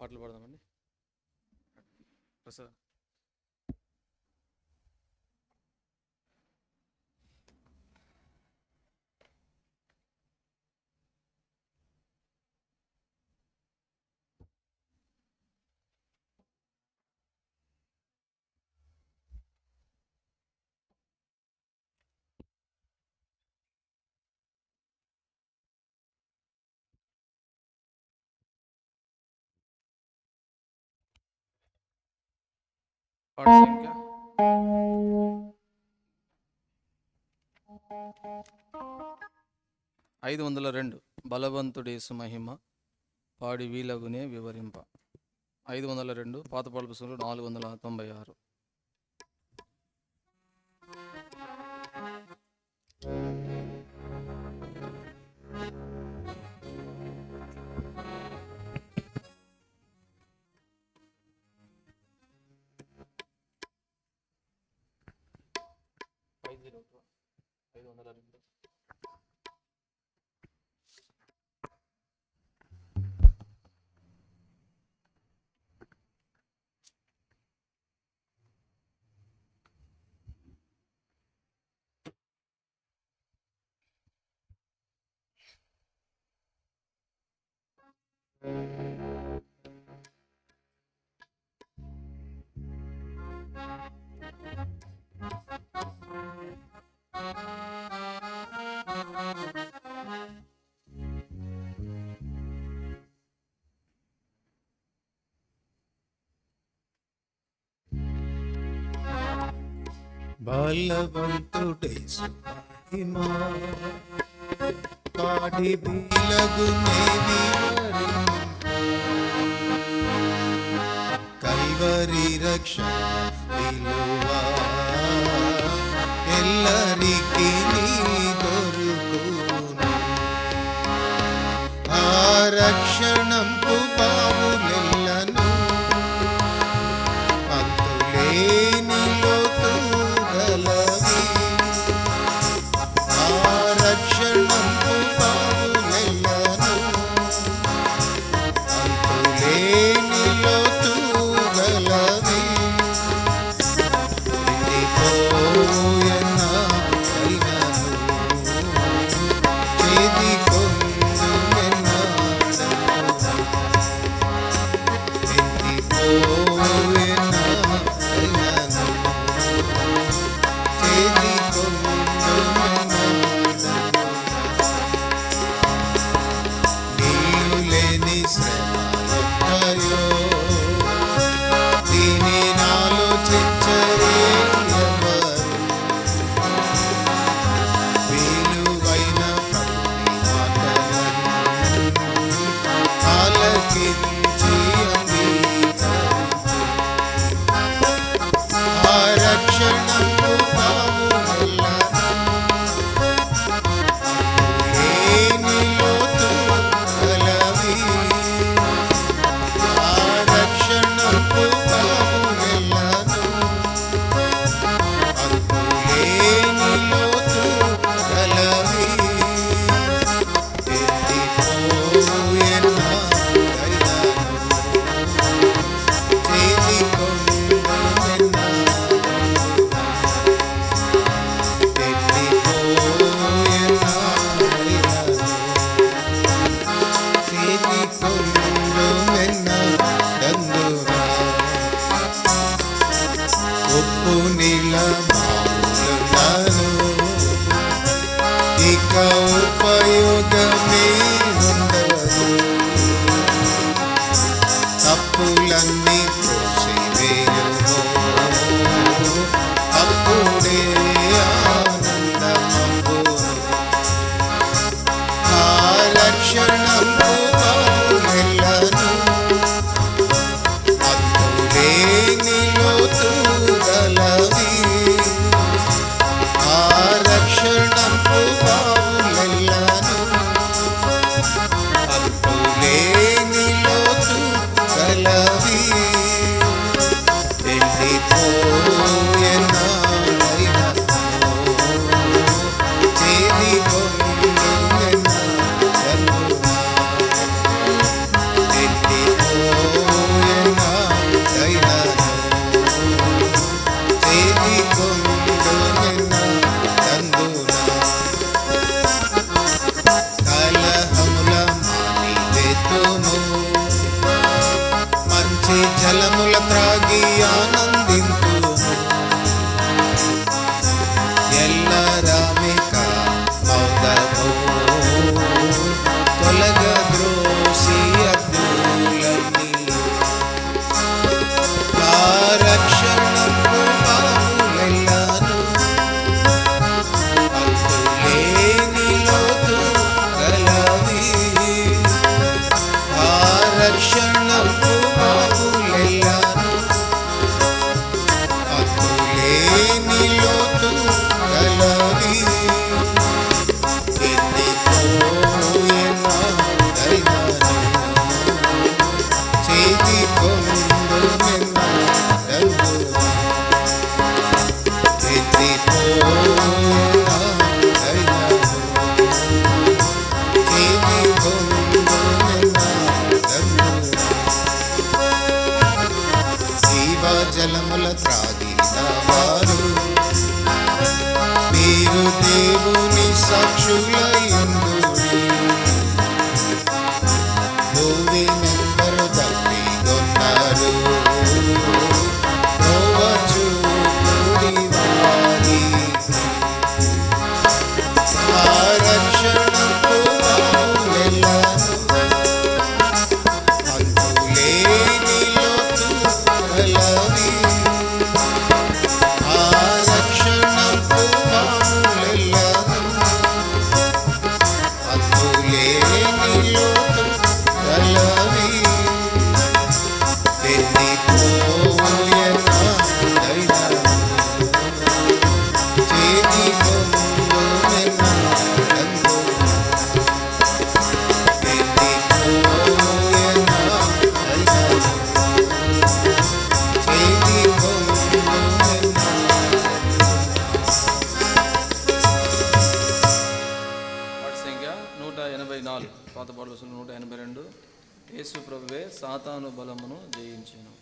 పాటలు పాడదామండి. ప్రసాద్ పాట సంఖ్య 502. బలవంతుడేసు మహిమ పాడి వీలగునే వివరింప. 502 పాత పాటల పుస్తకంలో 496. బలవంతుడేసు మహిమా పాడి వీలగునే వివరింప. కల్వరి రక్షణ విలువా ఎల్లరికి నీ దొరుకును. ఆ రక్షణంపు పావులెల్లను అంతులేని లోతు గలవి. ఆ రక్షణంపు పావులెల్లను అంతులేని లోతు గలవి. ఎండిపోయెన అయినను చేది కొందుమెన్నాడను. 182. యేసు ప్రభువే సాతాను బలమును జయించెను.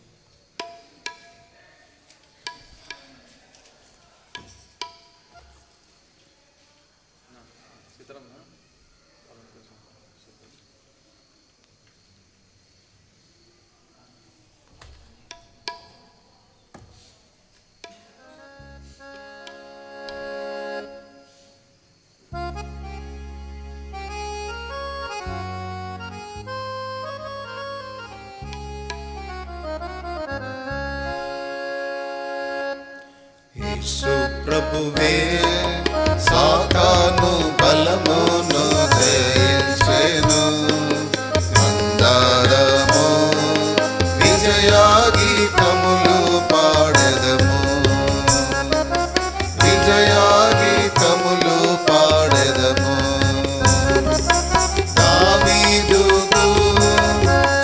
యేసు ప్రభువే సాతాను బలమును జయించెను. అందరము విజయగీతములు పాడెదము, విజయగీతములు పాడెదము. దావీదుకు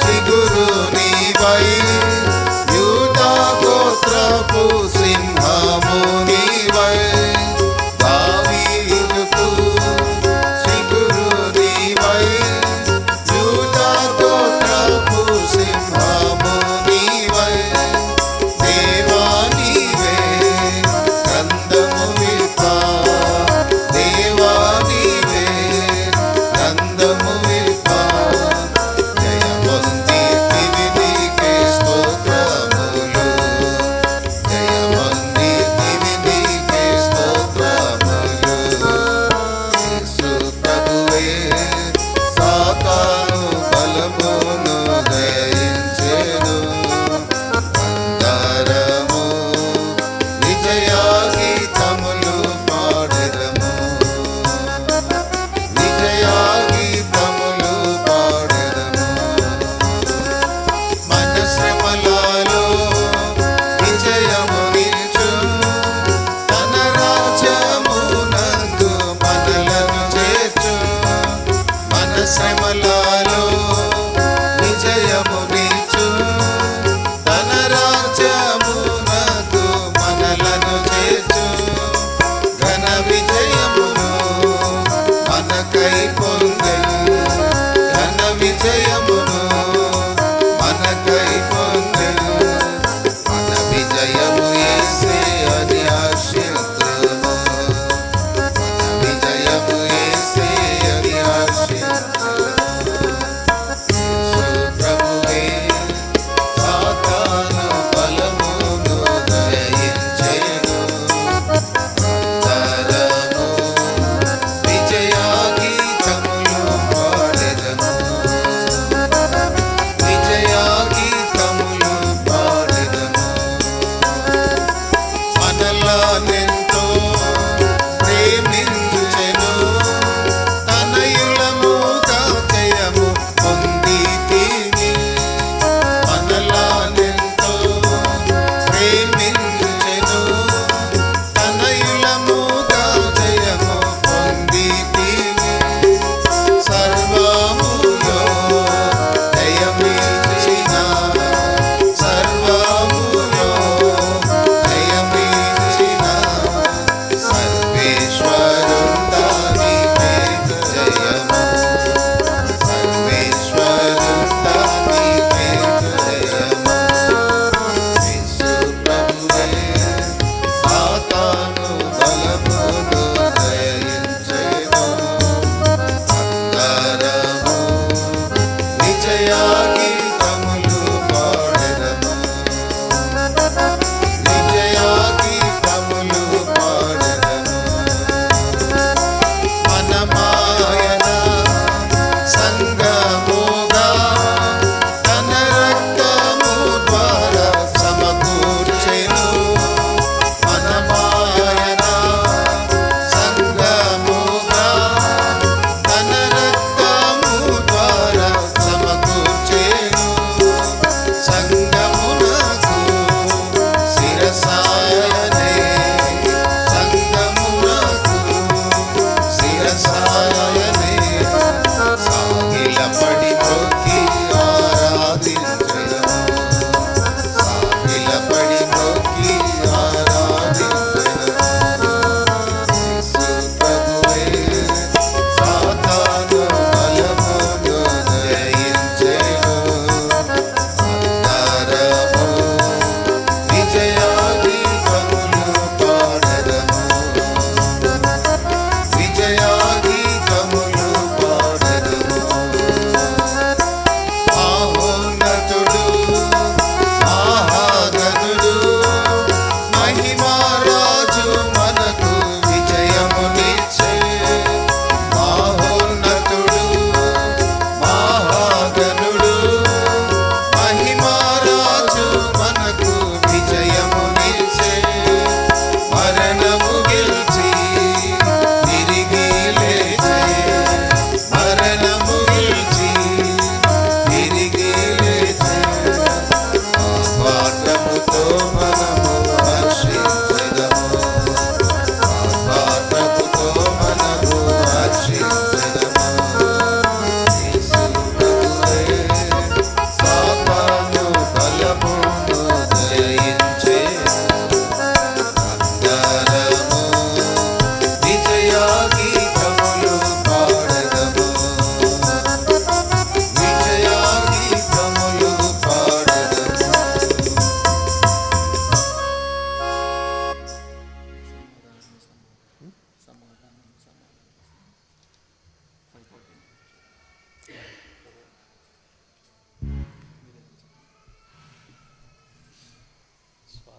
చిగురు నీవై, యూదా గోత్రపు సింహము నీవై. దావీదుకు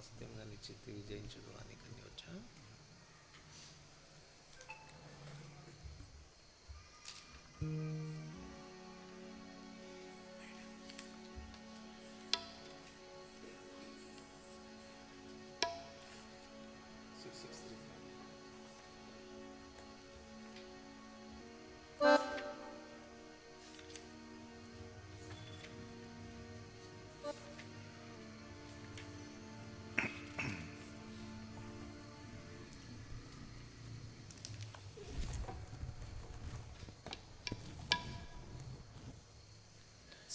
స్వాస్థ్యంగా నిశ్చితి విజయించుడు అని కన్నీ వచ్చా.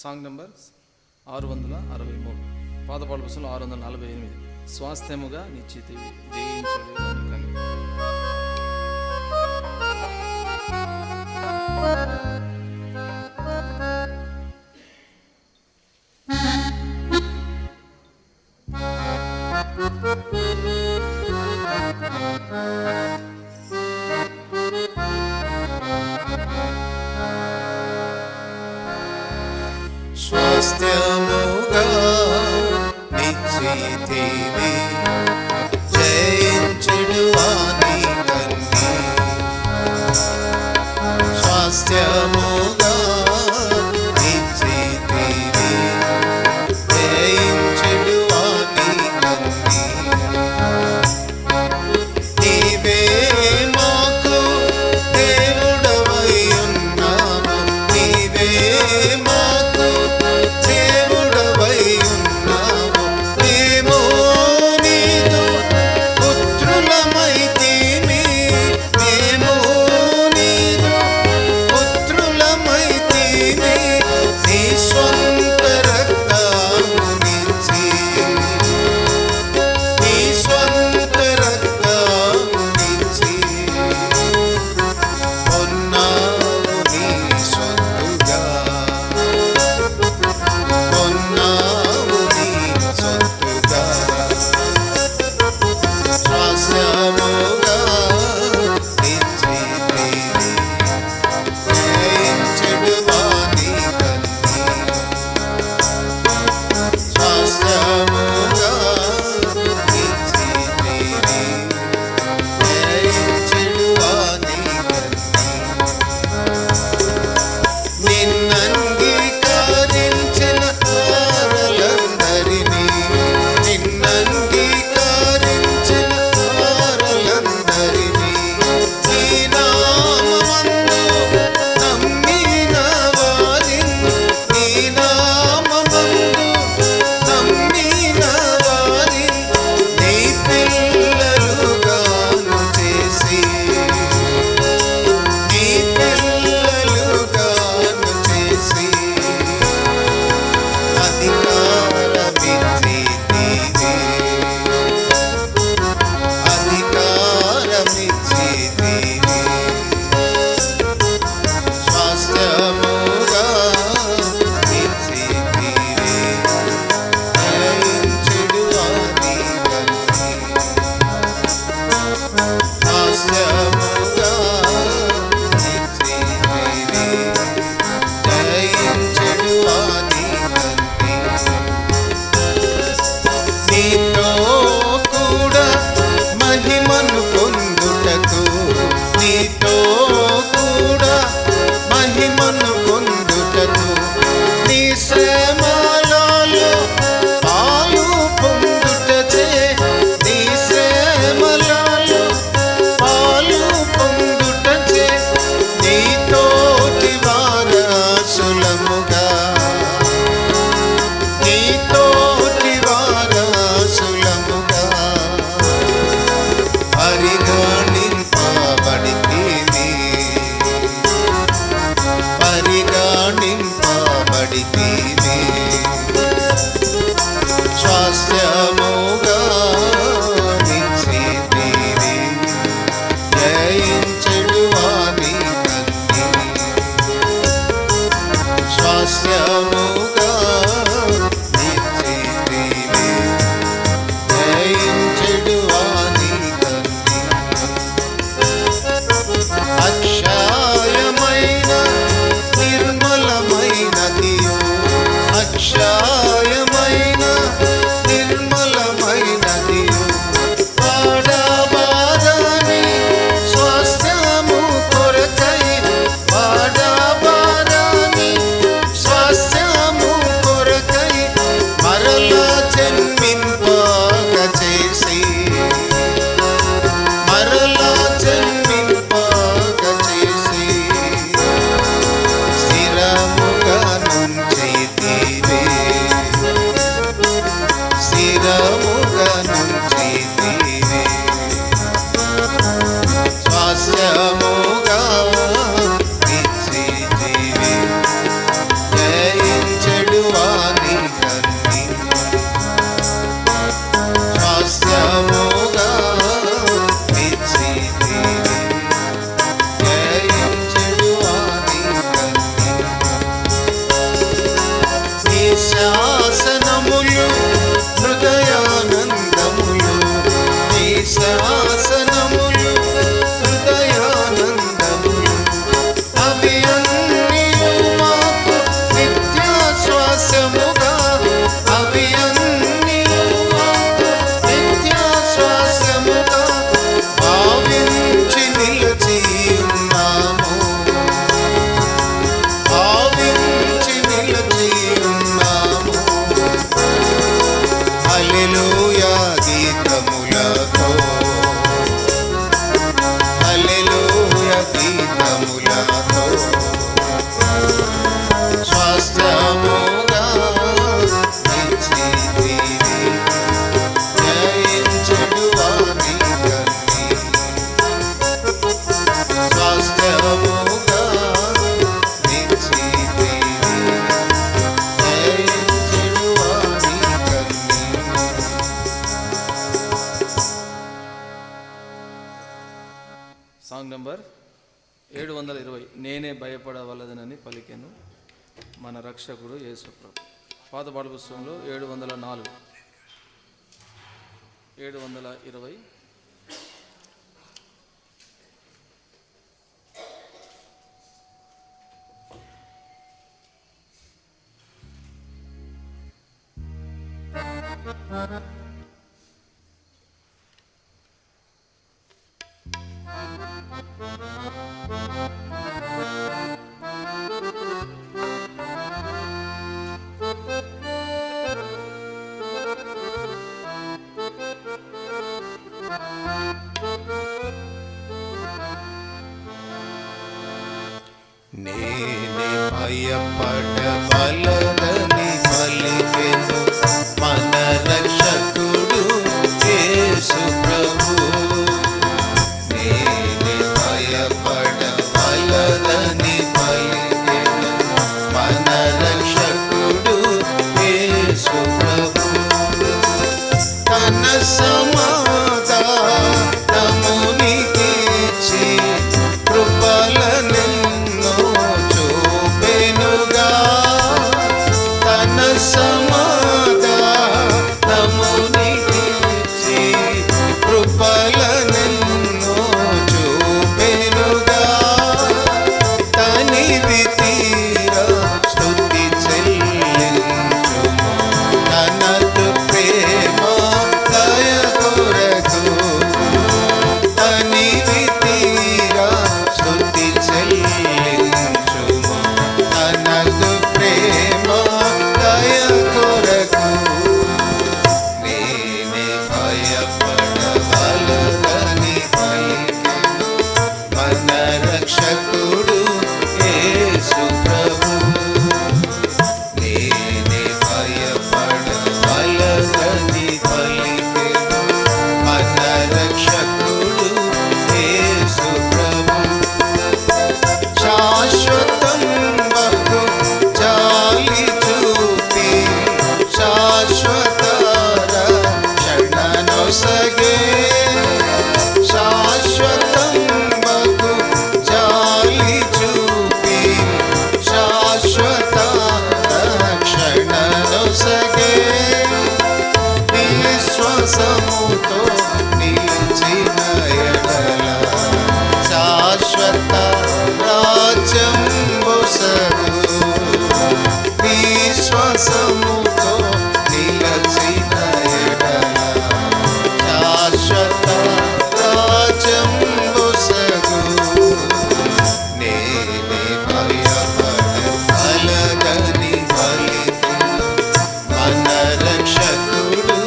సాంగ్ నెంబర్ 663, పాతపాటల పుస్తకంలో 648. స్వాస్థ్యముగా నిశ్చితివి జయించుడు అని. స్వాస్థ్యముగా నిశ్చితివి జయించుడు వాని కన్నీ. స్వాస్థ్యముగా నిశ్చితివి జయించుడు వాని కన్నీ. నీవే మాకు దేవుడవై ఉన్నావు, నీవే మాకు దేవుడవై ఉన్నావు. మేము నీదు పుత్రులమైతిమి, మేము నీదు పుత్రులమైతిమి. నీ స్వంత రక్తమునిచ్చి, నీ స్వంత రక్తమునిచ్చి కొన్నావు నీ సొత్తుగా, కొన్నావు నీ సొత్తుగా. స్వాస్థ్యముగా నిశ్చితివి జయించుడు వాని కన్నీ. స్వాస్థ్యముగా నిశ్చితివి జయించుడు వాని కన్నీ. నిన్నంగీకరించిన వారలందరినీ, నిన్నంగీకరించిన వారలందరినీ నీ నామమందు నమ్మిన వారిని, నీ నామమందు నమ్మిన వారిని నీ పిల్లలుగాను చేసి, నీ పిల్లలుగాను చేసి అధికారమిచ్చితివి, అధికారమిచ్చితివి. స్వాస్థ్యముగా నిశ్చితివి జయించుడు వాని కన్నీ. స్వాస్థ్యముగా నిశ్చితివి జయించుడు వాని కన్నీ. నీతో కూడా మహిమను పొందుటకు, నీతో కూడా మహిమను పొందుటకు నీ శ్రమలలో పాలు పొందుటచే, నీ శ్రమలలో పాలు పొందుటచే నీతోటి వారసులముగా, నీతోటి వారసులముగా పరిగణింపబడితివి, పరిగణింపబడితివి. స్వాస్థ్యముగా నిశ్చితివి జయించుడు వాని కన్నీ. స్వాస్థ్యముగా నిశ్చితివి జయించుడు వాని కన్నీ. అక్షయమైన నిర్మలమైనదియు, అక్షయమైన నిర్మలమైనది 720 నేనే భయపడవలదనని పలికెను మన రక్షకుడు యేసు ప్రభు. పాత పాఠ పుస్తకంలో 704 720 నేనే భయపడవలదని పలికెను మన రక్షకుడు యేసు ప్రభు. నేనే భయపడవలదని పలికెను మన రక్షకుడు యేసు ప్రభు. తన సమాధానమునికిచ్చి కృపలనెన్నో చూపెనుగా. తన సమాధానమునికిచ్చి కృపలనెన్నో చూపెనుగా. తనివి తీరా స్తుతి చెల్లించుము తనదు ప్రేమ దయ కొరకు. తనివి తీరా స్తుతి చెల్లించుము తనదు ప్రేమ దయ కొరకు. నేనే భయపడవలదని పలికెను మన రక్షకుడు యేసు ప్రభు. నేనే భయపడవలదని పలికెను మన రక్షకుడు యేసు ప్రభు. శాశ్వతం బహు జాలి చూపి శాశ్వత రక్షణనొసగే. శాశ్వతం బహు జాలి చూపి శాశ్వత రక్షణనొసగే. విశ్వాసముతో నిలిచిన ఎడల శాశ్వత రాజ్యం బొసగు. విశ్వాసముతో నిలిచిన ఎడల శాశ్వత రాజ్యం బొసగు. నేనే భయపడవలదని పలికెను మన రక్షకుడు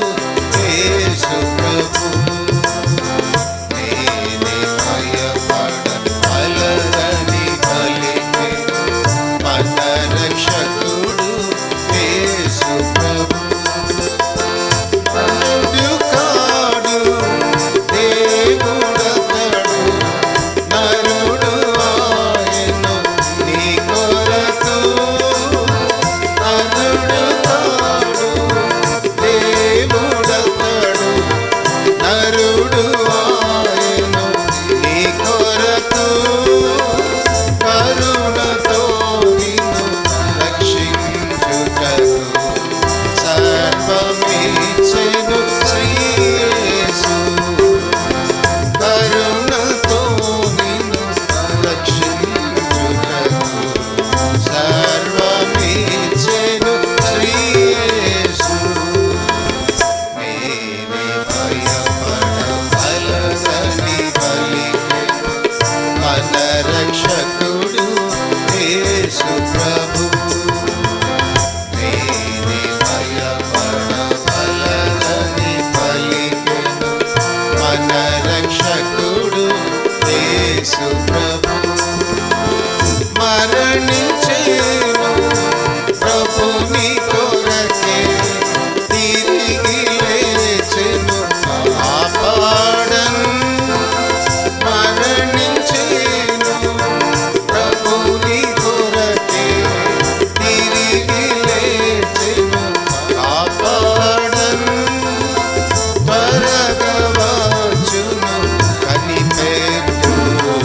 యేసు ప్రభు. నేనే భయపడవలదని పలికెను మన రక్షకుడు యేసు ప్రభు. నరుడు కాడు దేవుడతడు నరుడు ఆయను నీ కొరకు. నరుడు కాడు దేవుడతడు నరుడు ఆయను నీ కొరకు. కరుణతో నిన్ను రక్షించుటకు సర్వమిచ్చెను శ్రీ యేసు. కరుణతో నిన్ను రక్షించుటకు సర్వమిచ్చెను శ్రీ యేసు. నేనే భయపడవలదని పలికెను మన రక్షకుడు యేసు ప్రభు. నేనే భయపడవలదని పలికెను మన రక్షకుడు యేసు ప్రభు. మరణించెను ప్రభుని కొరకే తిరిగి లేచెను కాపాడన్. మరణించెను ప్రభుని కొరకే తిరిగి లేచెను కాపాడన్. త్వరగా వచ్చును కనిపెట్టుము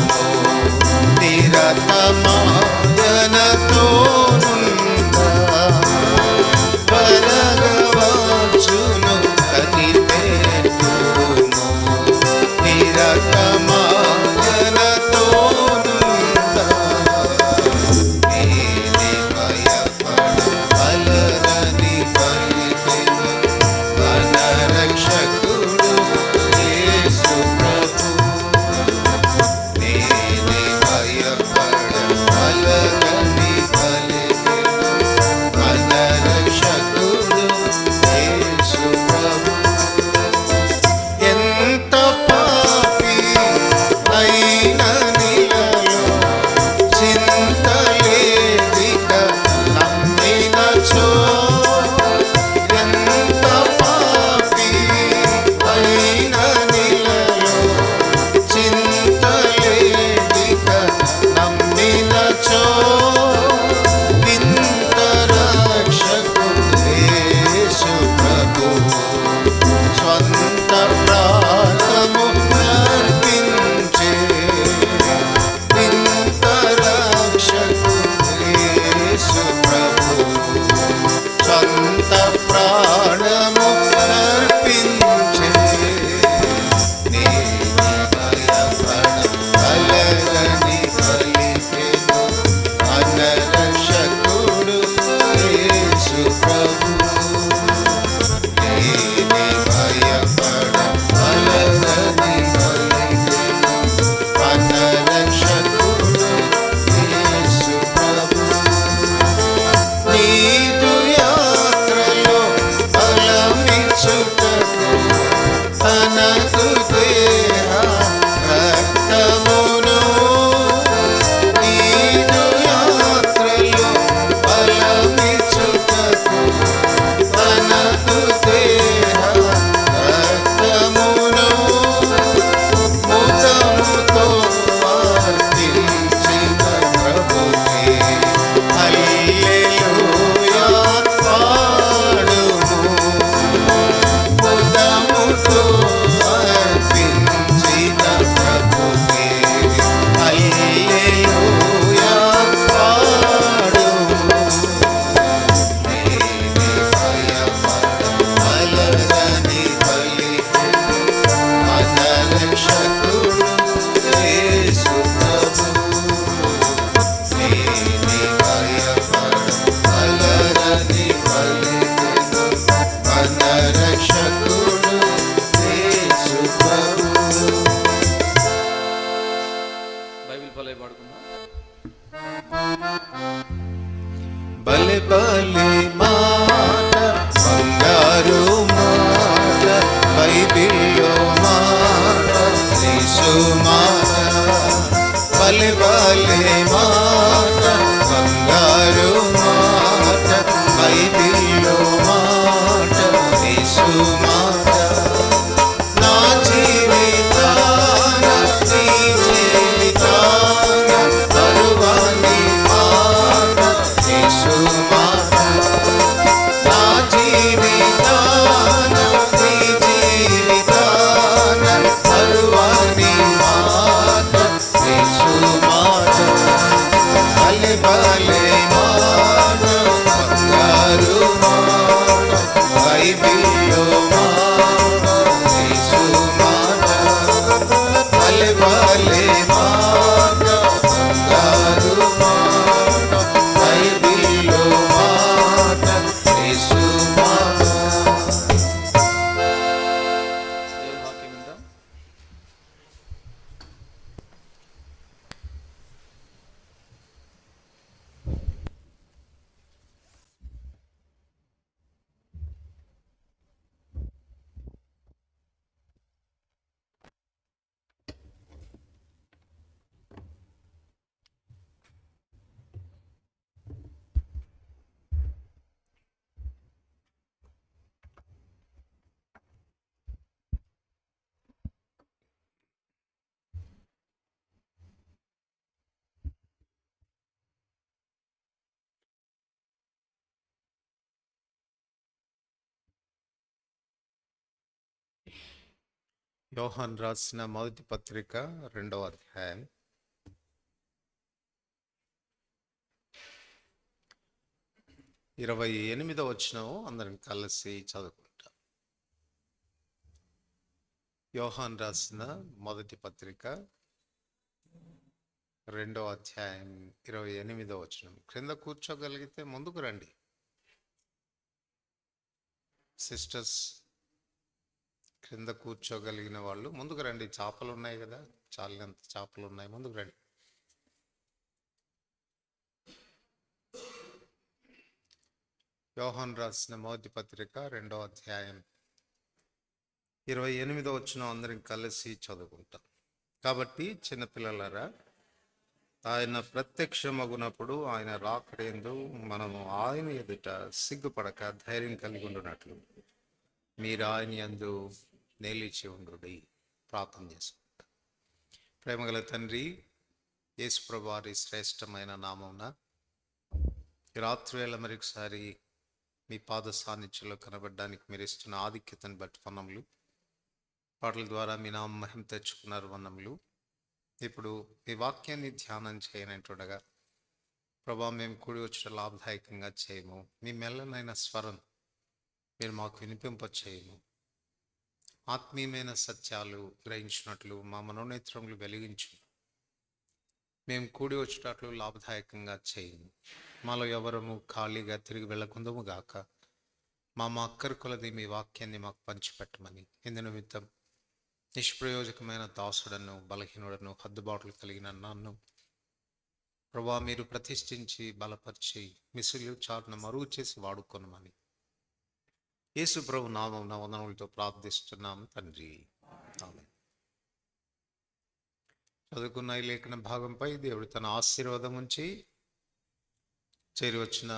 బలి మాట బంగారు మాట బైబిల్లో మాట యేసు మాట బలి మాట బంగారు మాట బైబిల్లో మాట యేసు మాట నా జీవితాన నీ జీవితాన పరువాని మాట యేసు మాట నా జీవితాన నీ జీవితాన పరువాని మాట యేసు మాట బలే బలే మాట బంగారు మాట బైబిల్లో మాట యేసు మాట బలే బలే మాట బంగారు మాట బైబిల్లో మాట యేసు మాట. దేవుని వాక్యం విందాం. యోహాన్ రాసిన మొదటి పత్రిక 2వ అధ్యాయం 28వ వచనం అందరం కలిసి చదువుకుంటాం. యోహాన్ రాసిన మొదటి పత్రిక 2వ అధ్యాయం 28వ వచనం. క్రింద కూర్చోగలిగితే ముందుకు రండి సిస్టర్స్. క్రింద కూర్చోగలిగిన వాళ్ళు ముందుకు రండి. చేపలు ఉన్నాయి కదా, చాలినంత చేపలు ఉన్నాయి, ముందుకు రండి. యోహాన్ రాసిన మొదటి పత్రిక 2వ అధ్యాయం 28వ వచనం అందరం కలిసి చదువుకుంటాం. కాబట్టి చిన్నపిల్లలారా, ఆయన ప్రత్యక్షమగునప్పుడు ఆయన రాకడేందు మనము ఆయన ఎదుట సిగ్గుపడక ధైర్యం కలిగి ఉండునట్లు మీరు ఆయన యందు నిలిచి ఉండుడి. ప్రార్థన చేసుకుంటాం. ప్రేమగల తండ్రి, యేసుప్రభు వారి శ్రేష్టమైన నామమున ఈ రాత్రివేళ మరొకసారి మీ పాద సాన్నిధ్యంలో కనబడడానికి మీరు ఇస్తున్న ఆధిక్యతను బట్టి వన్నములు. పాటల ద్వారా మీ నామం మహిమ తెచ్చుకున్నారు వన్నములు. ఇప్పుడు మీ వాక్యాన్ని ధ్యానం చేయనంటుండగా ప్రభా, మేము కూడి వచ్చిన లాభదాయకంగా చేయము. మీ మెల్లనైన స్వరం మీరు మాకు వినిపింప చేయము. ఆత్మీయమైన సత్యాలు గ్రహించినట్లు మా మనోనేత్రములు వెలిగించు. మేము కూడి వచ్చేటట్లు లాభదాయకంగా చేయము. మాలో ఎవరము ఖాళీగా తిరిగి వెళ్ళకుందము గాక. మా అక్కరి కొలది మీ వాక్యాన్ని మాకు పంచిపెట్టమని ఇందు నిమిత్తం నిష్ప్రయోజకమైన దాసుడను బలహీనుడను హద్దుబాట్లు కలిగిన నన్ను ప్రభా మీరు ప్రతిష్ఠించి బలపరిచి మిసులు చాటును మరుగు చేసి వాడుకొనమని యేసు ప్రభు నామమున వందనములతో ప్రార్థిస్తున్నాం తండ్రి. ఆమేన్. చదువుకున్న ఈ లేఖన భాగంపై దేవుడు తన ఆశీర్వాదం ఉంచి చేరి వచ్చిన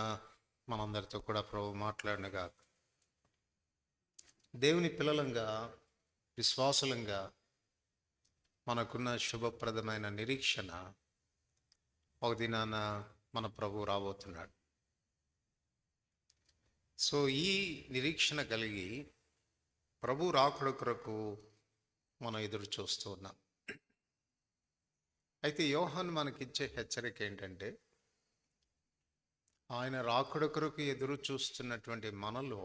మనందరితో కూడా ప్రభు మాట్లాడినగా దేవుని పిల్లలంగా విశ్వాసులంగా మనకున్న శుభప్రదమైన నిరీక్షణ ఒక దినాన మన ప్రభు రాబోతున్నాడు. సో ఈ నిరీక్షణ కలిగి ప్రభు రాకడ కొరకు మనం ఎదురు చూస్తూ ఉన్నాం. అయితే యోహాను మనకిచ్చే హెచ్చరిక ఏంటంటే, ఆయన రాకడ కొరకు ఎదురు చూస్తున్నటువంటి మనలో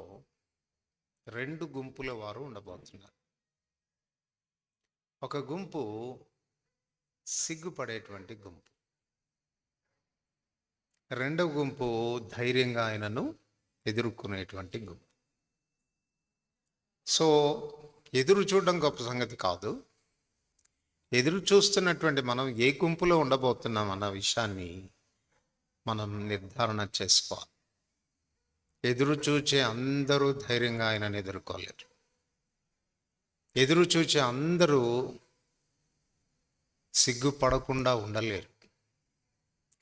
2 గుంపుల వారు ఉండబోతున్నారు. ఒక గుంపు సిగ్గుపడేటువంటి గుంపు, రెండవ గుంపు ధైర్యంగా ఆయనను ఎదుర్కొనేటువంటి గుంపు. సో ఎదురు చూడడం గొప్ప సంగతి కాదు. ఎదురు చూస్తున్నటువంటి మనం ఏ గుంపులో ఉండబోతున్నాం అన్న విషయాన్ని మనం నిర్ధారణ చేసుకోవాలి. ఎదురు చూచే అందరూ ధైర్యంగా ఆయనను ఎదుర్కోలేరు. ఎదురు చూచే అందరూ సిగ్గుపడకుండా ఉండలేరు.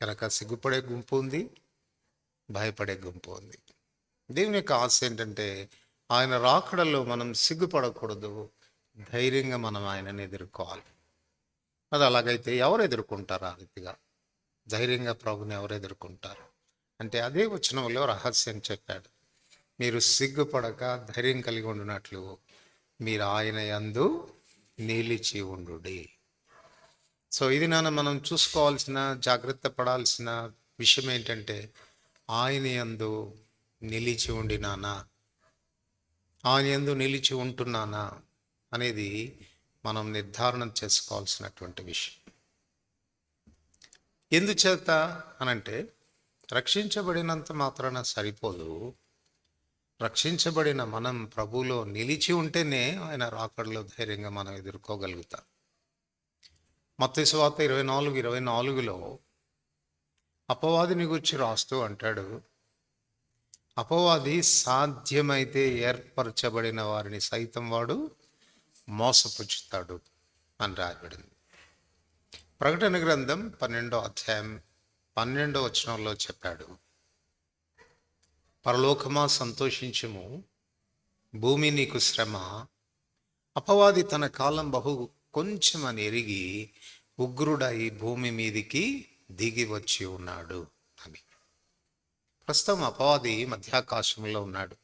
కనుక సిగ్గుపడే గుంపు ఉంది, భయపడే గుంపు ఉంది. దేవుని యొక్క ఆశ ఏంటంటే ఆయన రాకడలో మనం సిగ్గుపడకూడదు, ధైర్యంగా మనం ఆయనను ఎదుర్కోవాలి. అది అలాగైతే ఎవరు ఎదుర్కొంటారు? ఆ రీతిగా ధైర్యంగా ప్రభుని ఎవరు ఎదుర్కొంటారు అంటే అదే వచనంలో రహస్యం చెప్పాడు. మీరు సిగ్గుపడక ధైర్యం కలిగి ఉండునట్లు మీరు ఆయన యందు నిలిచి ఉండుడి. సో ఇది మనం చూసుకోవాల్సిన, జాగ్రత్త పడాల్సిన విషయం ఏంటంటే ఆయన యందు నిలిచి ఉండినానా, ఆయన యందు నిలిచి ఉంటున్నానా అనేది మనం నిర్ధారణ చేసుకోవాల్సినటువంటి విషయం. ఎందుచేత అనంటే రక్షించబడినంత మాత్రాన సరిపోదు. రక్షించబడిన మనం ప్రభువులో నిలిచి ఉంటేనే ఆయన రాకడలో ధైర్యంగా మనం ఎదుర్కోగలుగుతాం. మత్తయి సువార్త 24:24లో అపవాదిని గురించి రాస్తూ అంటాడు, అపవాది సాధ్యమైతే ఏర్పరచబడిన వారిని సైతం వాడు మోసపుచ్చుతాడు అని రాయబడింది. ప్రకటన గ్రంథం 12వ అధ్యాయం 12వ వచనంలో చెప్పాడు, పరలోకమా సంతోషించుము, భూమి నీకు శ్రమ, అపవాది తన కాలం బహు కొంచెమని ఎరిగి ఉగ్రుడై భూమి మీదికి దిగి వచ్చి ఉన్నాడు అని. ప్రస్తుతం అపవాది మధ్యాకాశంలో ఉన్నాడు.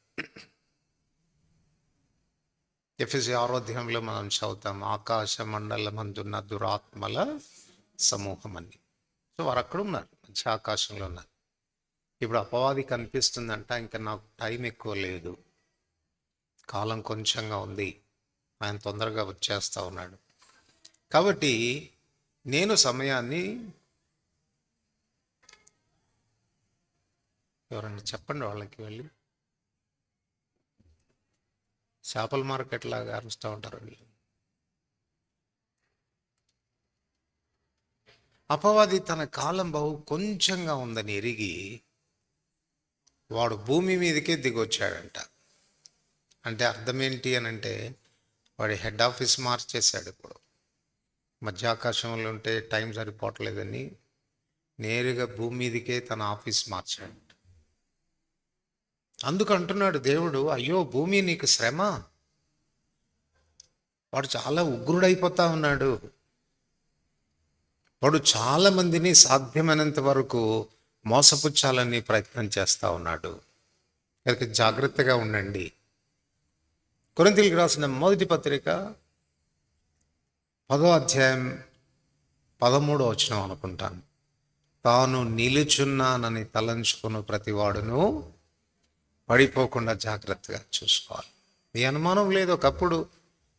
ఎఫెసీ 6వ అధ్యాయంలో మనం చదువుతాం, ఆకాశ మండలమందున్న దురాత్మల సమూహం అని. సో వారు అక్కడ ఉన్నారు, మధ్య ఆకాశంలో ఉన్నారు. ఇప్పుడు అపవాది కనిపిస్తుందంట, ఇంకా నాకు టైం ఎక్కువ లేదు, కాలం కొంచెంగా ఉంది, ఆయన తొందరగా వచ్చేస్తూ ఉన్నాడు. కాబట్టి నేను సమయాన్ని, ఎవరన్నా చెప్పండి వాళ్ళకి, వెళ్ళి చేపల మార్కెట్ లాగా అరుస్తూ ఉంటారు వీళ్ళు. అపవాది తన కాలం బహు కొంచెంగా ఉందని ఎరిగి వాడు భూమి మీదకే దిగొచ్చాడంట. అంటే అర్థం ఏంటి అని అంటే వాడి హెడ్ ఆఫీస్ మార్చేశాడు. ఇప్పుడు మధ్యాకాశంలో ఉంటే టైం సరిపోవట్లేదని నేరుగా భూమి మీదకే తన ఆఫీస్ మార్చాడు. అందుకు అంటున్నాడు దేవుడు, అయ్యో భూమి నీకు శ్రమ, వాడు చాలా ఉగ్రుడైపోతా ఉన్నాడు, వాడు చాలా మందిని సాధ్యమైనంత వరకు మోసపుచ్చాలని ప్రయత్నం చేస్తూ ఉన్నాడు. కనుక జాగ్రత్తగా ఉండండి. కొరింథీయులకు రాసిన మొదటి పత్రిక 10వ అధ్యాయం 13వ వచనం అనుకుంటాను, తాను నిలుచున్నానని తలంచుకున్న ప్రతివాడును పడిపోకుండా జాగ్రత్తగా చూసుకోవాలి. ఈ అనుమానం లేదు, ఒకప్పుడు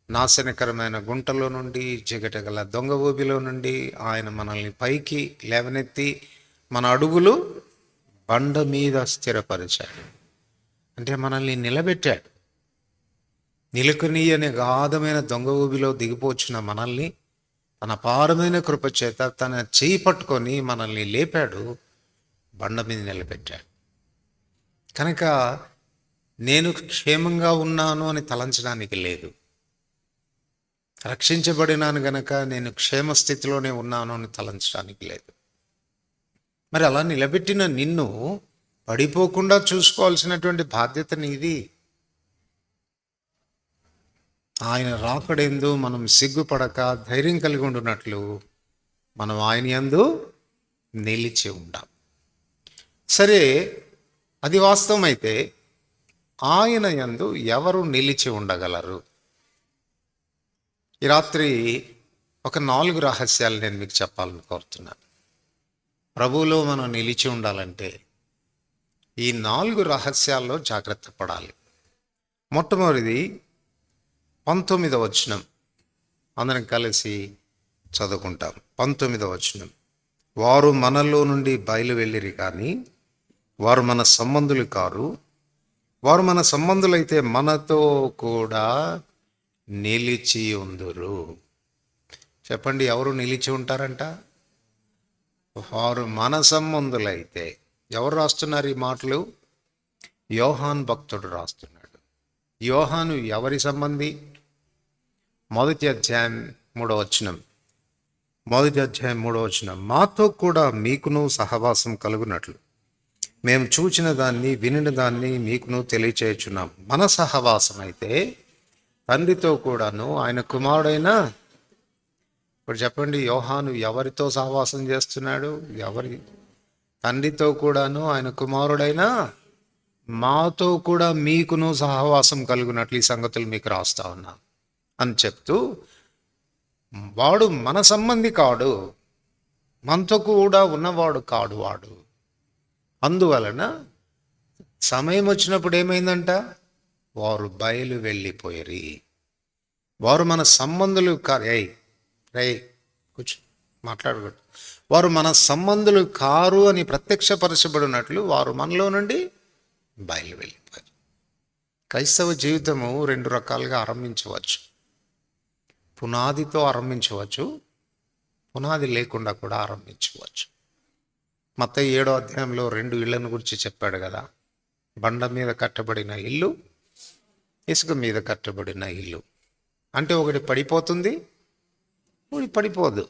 నాశనకరమైన గుంటలో నుండి, జిగటగల దొంగ ఊబిలో నుండి ఆయన మనల్ని పైకి లేవనెత్తి మన అడుగులు బండ మీద స్థిరపరిచాడు. అంటే మనల్ని నిలబెట్టాడు. నిలుకనీయని గాధమైన దొంగ ఊబిలో దిగిపోచున్న మనల్ని తన అపారమైన కృపచేత తన చేయి పట్టుకొని మనల్ని లేపాడు, బండ మీద నిలబెట్టాడు. కనుక నేను క్షేమంగా ఉన్నాను అని తలంచడానికి లేదు. రక్షించబడినాను గనక నేను క్షేమ స్థితిలోనే ఉన్నాను అని తలంచడానికి లేదు. మరి అలా నిలబెట్టిన నిన్ను పడిపోకుండా చూసుకోవాల్సినటువంటి బాధ్యత నీది. ఆయన రాకడేందు మనం సిగ్గుపడక ధైర్యం కలిగి ఉండునట్లు మనం ఆయన యందు నిలిచి ఉండాం. సరే, అది వాస్తవమైతే ఆయన యందు ఎవరు నిలిచి ఉండగలరు? ఈ రాత్రి ఒక 4 రహస్యాలు నేను మీకు చెప్పాలని కోరుతున్నాను. ప్రభువులో మనం నిలిచి ఉండాలంటే ఈ 4 రహస్యాల్లో జాగ్రత్త పడాలి. మొట్టమొదటిది 19వ వచనం, అందరం కలిసి చదువుకుంటాం. 19వ వచనం, వారు మనలో నుండి బయలు వెళ్ళిరి కానీ వారు మన సంబంధులు కారు, వారు మన సంబంధులైతే మనతో కూడా నిలిచి ఉందురు. చెప్పండి, ఎవరు నిలిచి ఉంటారంట? వారు మన సంబంధులైతే. ఎవరు రాస్తున్నారు ఈ మాటలు? యోహాను భక్తుడు రాస్తున్నాడు. యోహాను ఎవరి సంబంధి? మొదటి అధ్యాయం 3వ వచనం. మాతో కూడా మీకును సహవాసం కలుగునట్లు మేము చూచిన దాన్ని వినిన దాన్ని మీకును తెలియచేయుచున్నాం. మన సహవాసం అయితే తండ్రితో కూడాను ఆయన కుమారుడైన, ఇప్పుడు చెప్పండి, యోహాను ఎవరితో సహవాసం చేస్తున్నాడు? తండ్రితో కూడాను ఆయన కుమారుడైన మాతో కూడా మీకును సహవాసం కలుగునట్లు ఈ సంగతులు మీకు రాస్తా ఉన్నా అని చెప్తూ, వాడు మన సంబంధి కాడు, మనతో కూడా ఉన్నవాడు కాడు వాడు. అందువలన సమయం వచ్చినప్పుడు ఏమైందంట? వారు బయలు వెళ్ళిపోయారు. వారు మన సంబంధులు కారు. కూర్చో, మాట్లాడకూడదు. వారు మన సంబంధులు కారు అని ప్రత్యక్షపరచబడినట్లు వారు మనలో నుండి బయలు వెళ్ళిపోయారు. క్రైస్తవ జీవితము 2 రకాలుగా ఆరంభించవచ్చు. పునాదితో ఆరంభించవచ్చు, పునాది లేకుండా కూడా ఆరంభించవచ్చు. మత్తయి 7వ అధ్యాయంలో 2 ఇళ్లను గురించి చెప్పాడు కదా. బండ మీద కట్టబడిన ఇల్లు, ఇసుక మీద కట్టబడిన ఇల్లు. అంటే ఒకటి పడిపోతుంది, ఒకటి పడిపోదు.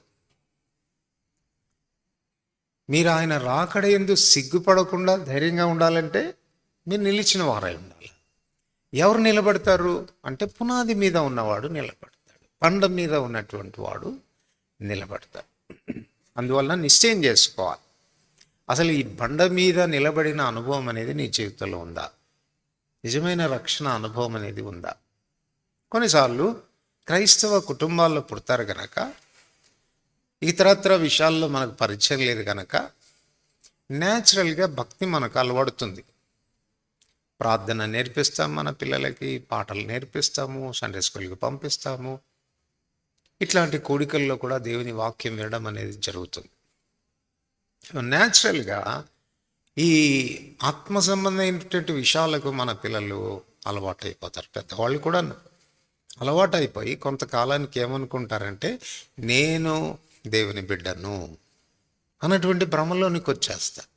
మీరు ఆయన రాకడ యందు సిగ్గుపడకుండా ధైర్యంగా ఉండాలంటే మీరు నిలిచిన వారై ఉండాలి. ఎవరు నిలబడతారు అంటే పునాది మీద ఉన్నవాడు నిలబడతాడు, బండ మీద ఉన్నటువంటి వాడు నిలబడతాడు. అందువలన నిశ్చయం చేసుకోవాలి, అసలు ఈ బండ మీద నిలబడిన అనుభవం అనేది నీ జీవితంలో ఉందా? నిజమైన రక్షణ అనుభవం అనేది ఉందా? కొన్నిసార్లు క్రైస్తవ కుటుంబాల్లో పుడతారు కనుక ఇతరత్ర విషయాల్లో మనకు పరిచయం లేదు కనుక న్యాచురల్గా భక్తి మనకు అలవడుతుంది. ప్రార్థన నేర్పిస్తాము మన పిల్లలకి, పాటలు నేర్పిస్తాము, సండే స్కూల్కి పంపిస్తాము. ఇట్లాంటి కోడికల్లో కూడా దేవుని వాక్యం వినడం అనేది జరుగుతుంది. న్యాచురల్గా ఈ ఆత్మ సంబంధమైనటువంటి విషయాలకు మన పిల్లలు అలవాటు అయిపోతారు. పెద్దవాళ్ళు కూడా అలవాటు అయిపోయి కొంతకాలానికి ఏమనుకుంటారంటే నేను దేవుని బిడ్డను అన్నటువంటి భ్రమలోనికి వచ్చేస్తారు.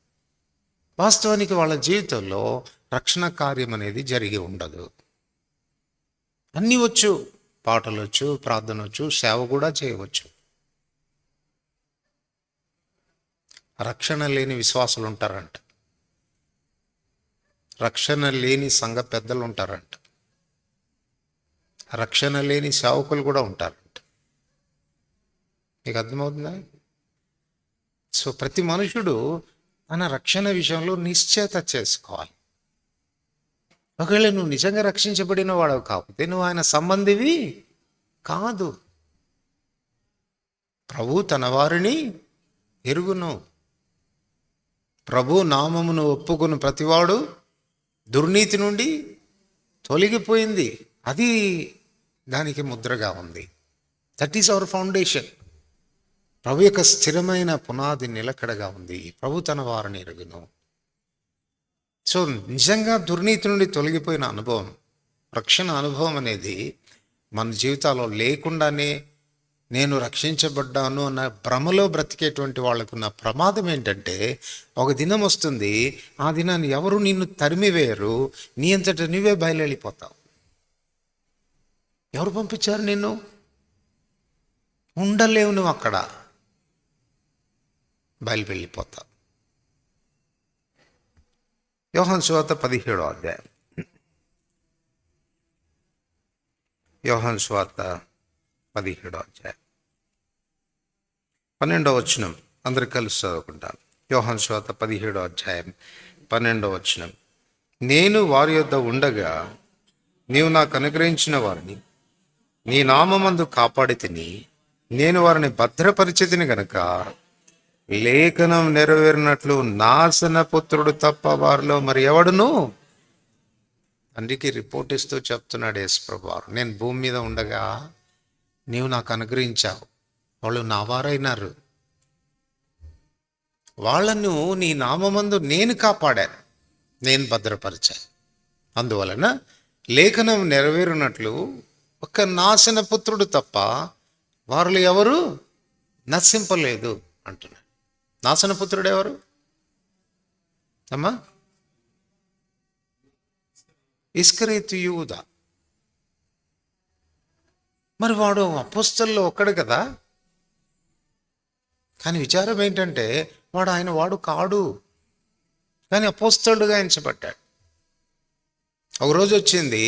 వాస్తవానికి వాళ్ళ జీవితంలో రక్షణ కార్యం అనేది జరిగి ఉండదు. అన్నీ వచ్చు, పాటలు వచ్చు, ప్రార్థన వచ్చు, సేవ కూడా చేయవచ్చు. రక్షణ లేని విశ్వాసులు ఉంటారంట, రక్షణ లేని సంఘ పెద్దలు ఉంటారంట, రక్షణ లేని సేవకులు కూడా ఉంటారంట. మీకు అర్థమవుతుందా? సో ప్రతి మనుషుడు తన రక్షణ విషయంలో నిశ్చయత చేసుకోవాలి. ఒకవేళ నువ్వు నిజంగా రక్షించబడిన వాడవు కాకపోతే నువ్వు ఆయన సంబంధివి కాదు. ప్రభు తన వారిని ఎరుగును. ప్రభు నామమును ఒప్పుకుని ప్రతివాడు దుర్నీతి నుండి తొలగిపోయింది. అది దానికి ముద్రగా ఉంది. That is our foundation. ప్రభు యొక్క స్థిరమైన పునాది నిలకడగా ఉంది. ప్రభు తన వారిని ఎరుగును. సో నిజంగా దుర్నీతి నుండి తొలగిపోయిన అనుభవం, రక్షణ అనుభవం అనేది మన జీవితాల్లో లేకుండానే నేను రక్షించబడ్డాను అన్న భ్రమలో బ్రతికేటువంటి వాళ్ళకున్న ప్రమాదం ఏంటంటే ఒక దినం వస్తుంది, ఆ దినాన్ని ఎవరు నిన్ను తరిమివేయరు, నీ అంతటా నువ్వే బయలువెళ్ళిపోతావు. ఎవరు పంపించారు నిన్ను? ఉండలేవు నువ్వు అక్కడ, బయలువెళ్ళిపోతావు. యోహాను సువార్త 17వ అధ్యాయం. యోహాను సువార్త 17వ అధ్యాయం 12వ వచనం. అందరు కలిసి చదువుకుంటాను. యోహాను సువార్త 17వ అధ్యాయం 12వ వచనం. నేను వారి యొద్ద ఉండగా నీవు నాకు అనుగ్రహించిన వారిని నీ నామమందు కాపాడి తిని నేను వారిని భద్రపరిచితిని గనుక లేఖనం నెరవేరినట్లు నాశన పుత్రుడు తప్ప వారిలో మరి ఎవడును. తండ్రికి రిపోర్ట్ ఇస్తూ చెప్తున్నాడు యేసు ప్రభువారు, నేను భూమి మీద ఉండగా నీవు నాకు అనుగ్రహించావు, వాళ్ళు నా వారైనారు, వాళ్ళను నీ నామమందు నేను కాపాడాను, నేను భద్రపరిచాను. అందువలన లేఖనం నెరవేరునట్లు ఒక నాశన పుత్రుడు తప్ప వారిలో ఎవరు నశింపలేదు అంటున్నాడు. నాశన పుత్రుడు ఎవరు అమ్మా? ఇస్కరేతు యూదా. మరి వాడు అపోస్తలులో ఒక్కడు కదా. కానీ విచారం ఏంటంటే వాడు కాడు, కానీ అపోస్తలుడుగా ఎంచబడ్డాడు. ఒకరోజు వచ్చింది,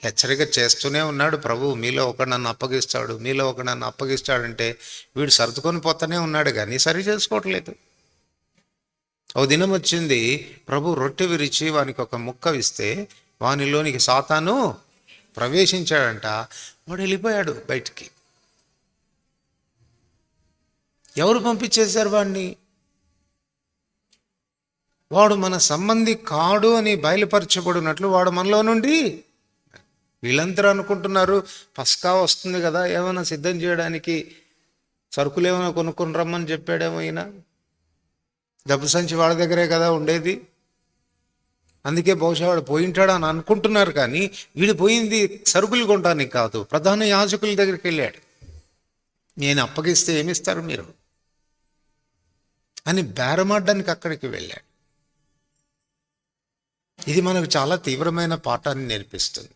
హెచ్చరిక చేస్తూనే ఉన్నాడు ప్రభు, మీలో ఒకడు నన్ను అప్పగిస్తాడు, మీలో ఒకడు నన్ను అప్పగిస్తాడంటే వీడు సర్దుకొని పోతానే ఉన్నాడు కానీ సరి చేసుకోవట్లేదు. ఓ దినం వచ్చింది, ప్రభు రొట్టె విరిచి వానికి ఒక ముక్క ఇస్తే వానిలోనికి సాతాను ప్రవేశించాడంట. వాడు వెళ్ళిపోయాడు బయటికి. ఎవరు పంపించేశారు వాడిని? వాడు మన సంబంధి కాడు అని బయలుపరచబడినట్లు వాడు మనలో నుండి. వీళ్ళందరూ అనుకుంటున్నారు పస్కా వస్తుంది కదా, ఏమైనా సిద్ధం చేయడానికి సరుకులు ఏమైనా కొనుక్కొని రమ్మని చెప్పాడేమో ఈయన. డబ్బు సంచి వాళ్ళ దగ్గరే కదా ఉండేది, అందుకే బహుశా వాడు పోయింటాడు అని అనుకుంటున్నారు. కానీ వీడు పోయింది సరుకులు కొనడానికి కాదు, ప్రధాన యాజకుల దగ్గరికి వెళ్ళాడు. నేను అప్పగిస్తే ఏమిస్తారు మీరు అని బేరమాడడానికి అక్కడికి వెళ్ళాడు. ఇది మనకు చాలా తీవ్రమైన పాఠాన్ని నేర్పిస్తుంది.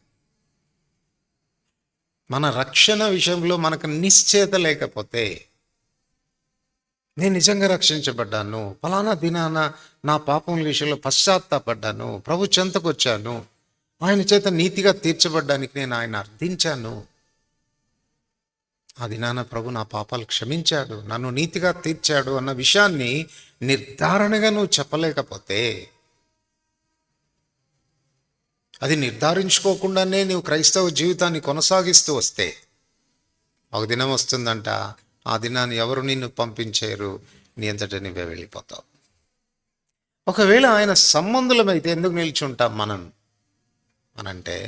మన రక్షణ విషయంలో మనకు నిశ్చయత లేకపోతే, నేను నిజంగా రక్షించబడ్డాను, ఫలానా దినాన నా పాపం విషయంలో పశ్చాత్తాపడ్డాను, ప్రభు చెంతకు వచ్చాను, ఆయన చేత నీతిగా తీర్చబడ్డానికి నేను ఆయన అర్థించాను, ఆ దినాన ప్రభు నా పాపాలు క్షమించాడు, నన్ను నీతిగా తీర్చాడు అన్న విషయాన్ని నిర్ధారణగా నువ్వు చెప్పలేకపోతే, అది నిర్ధారించుకోకుండానే నువ్వు క్రైస్తవ జీవితాన్ని కొనసాగిస్తూ వస్తే, ఒక దినం వస్తుందంట, ఆ దినాన్ని ఎవరు నిన్ను పంపించారు, నీ అంతటా నువ్వే వెళ్ళిపోతావు. ఒకవేళ ఆయన సంబంధులమైతే ఎందుకు నిల్చుంటాం అనంటే,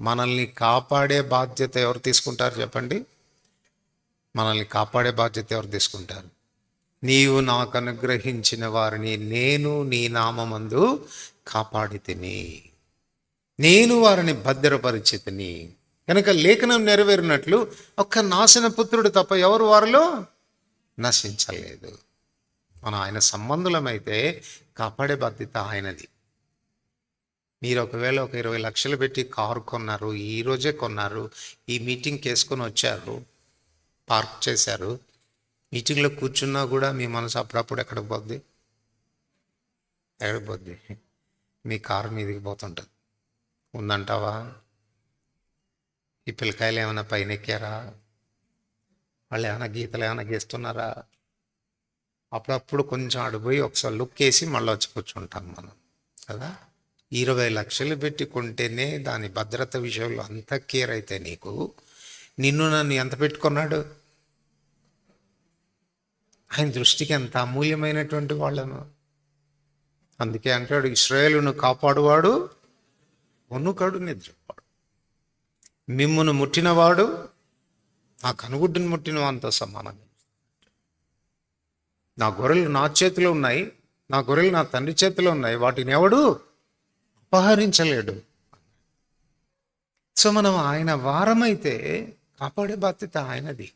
మనల్ని కాపాడే బాధ్యత ఎవరు తీసుకుంటారు చెప్పండి? మనల్ని కాపాడే బాధ్యత ఎవరు తీసుకుంటారు? నీవు నాకు అనుగ్రహించిన వారిని నేను నీ నామమందు కాపాడితిని, నేను వారిని భద్రపరిచితిని. కనుక లేఖనం నెరవేరినట్లు ఒక్క నాశన పుత్రుడు తప్ప ఎవరు వారిలో నశించలేదు. మనం ఆయన సంబంధులమైతే కాపాడే బాధ్యత ఆయనది. మీరు ఒకవేళ ఒక 20 లక్షలు పెట్టి కారు కొన్నారు, ఈరోజే కొన్నారు, ఈ మీటింగ్కి వేసుకొని వచ్చారు, పార్క్ చేశారు, మీటింగ్లో కూర్చున్నా కూడా మీ మనసు అప్పుడప్పుడు ఎక్కడికి పోద్ది? మీ కారు మీదికి పోతుంటుంది. ఉందంటావా? ఈ పిల్లకాయలు ఏమైనా పైన ఎక్కారా? వాళ్ళు ఏమైనా గీతలు ఏమైనా గీస్తున్నారా? అప్పుడప్పుడు కొంచెం అడిపోయి ఒకసారి లుక్ వేసి మళ్ళీ వచ్చి కూర్చుంటాం మనం కదా. 20 లక్షలు పెట్టి కొంటేనే దాని భద్రత విషయంలో అంత కేర్ అయితే నీకు, నిన్ను నన్ను ఎంత పెట్టుకున్నాడు? ఆయన దృష్టికి ఎంత అమూల్యమైనటువంటి వాళ్ళను. అందుకే అంటాడు, ఇశ్రాయేలును కాపాడువాడు వణుకడు నిద్రపాడు, మిమ్మును ముట్టినవాడు నా కనుగుడ్డును ముట్టిన వానితో సమానంగా. నా గొర్రెలు నా చేతిలో ఉన్నాయి, నా గొర్రెలు నా తండ్రి చేతిలో ఉన్నాయి, వాటిని ఎవడు అపహరించలేడు. సో మనం ఆయన వారమైతే కాపాడే బాధ్యత ఆయనది,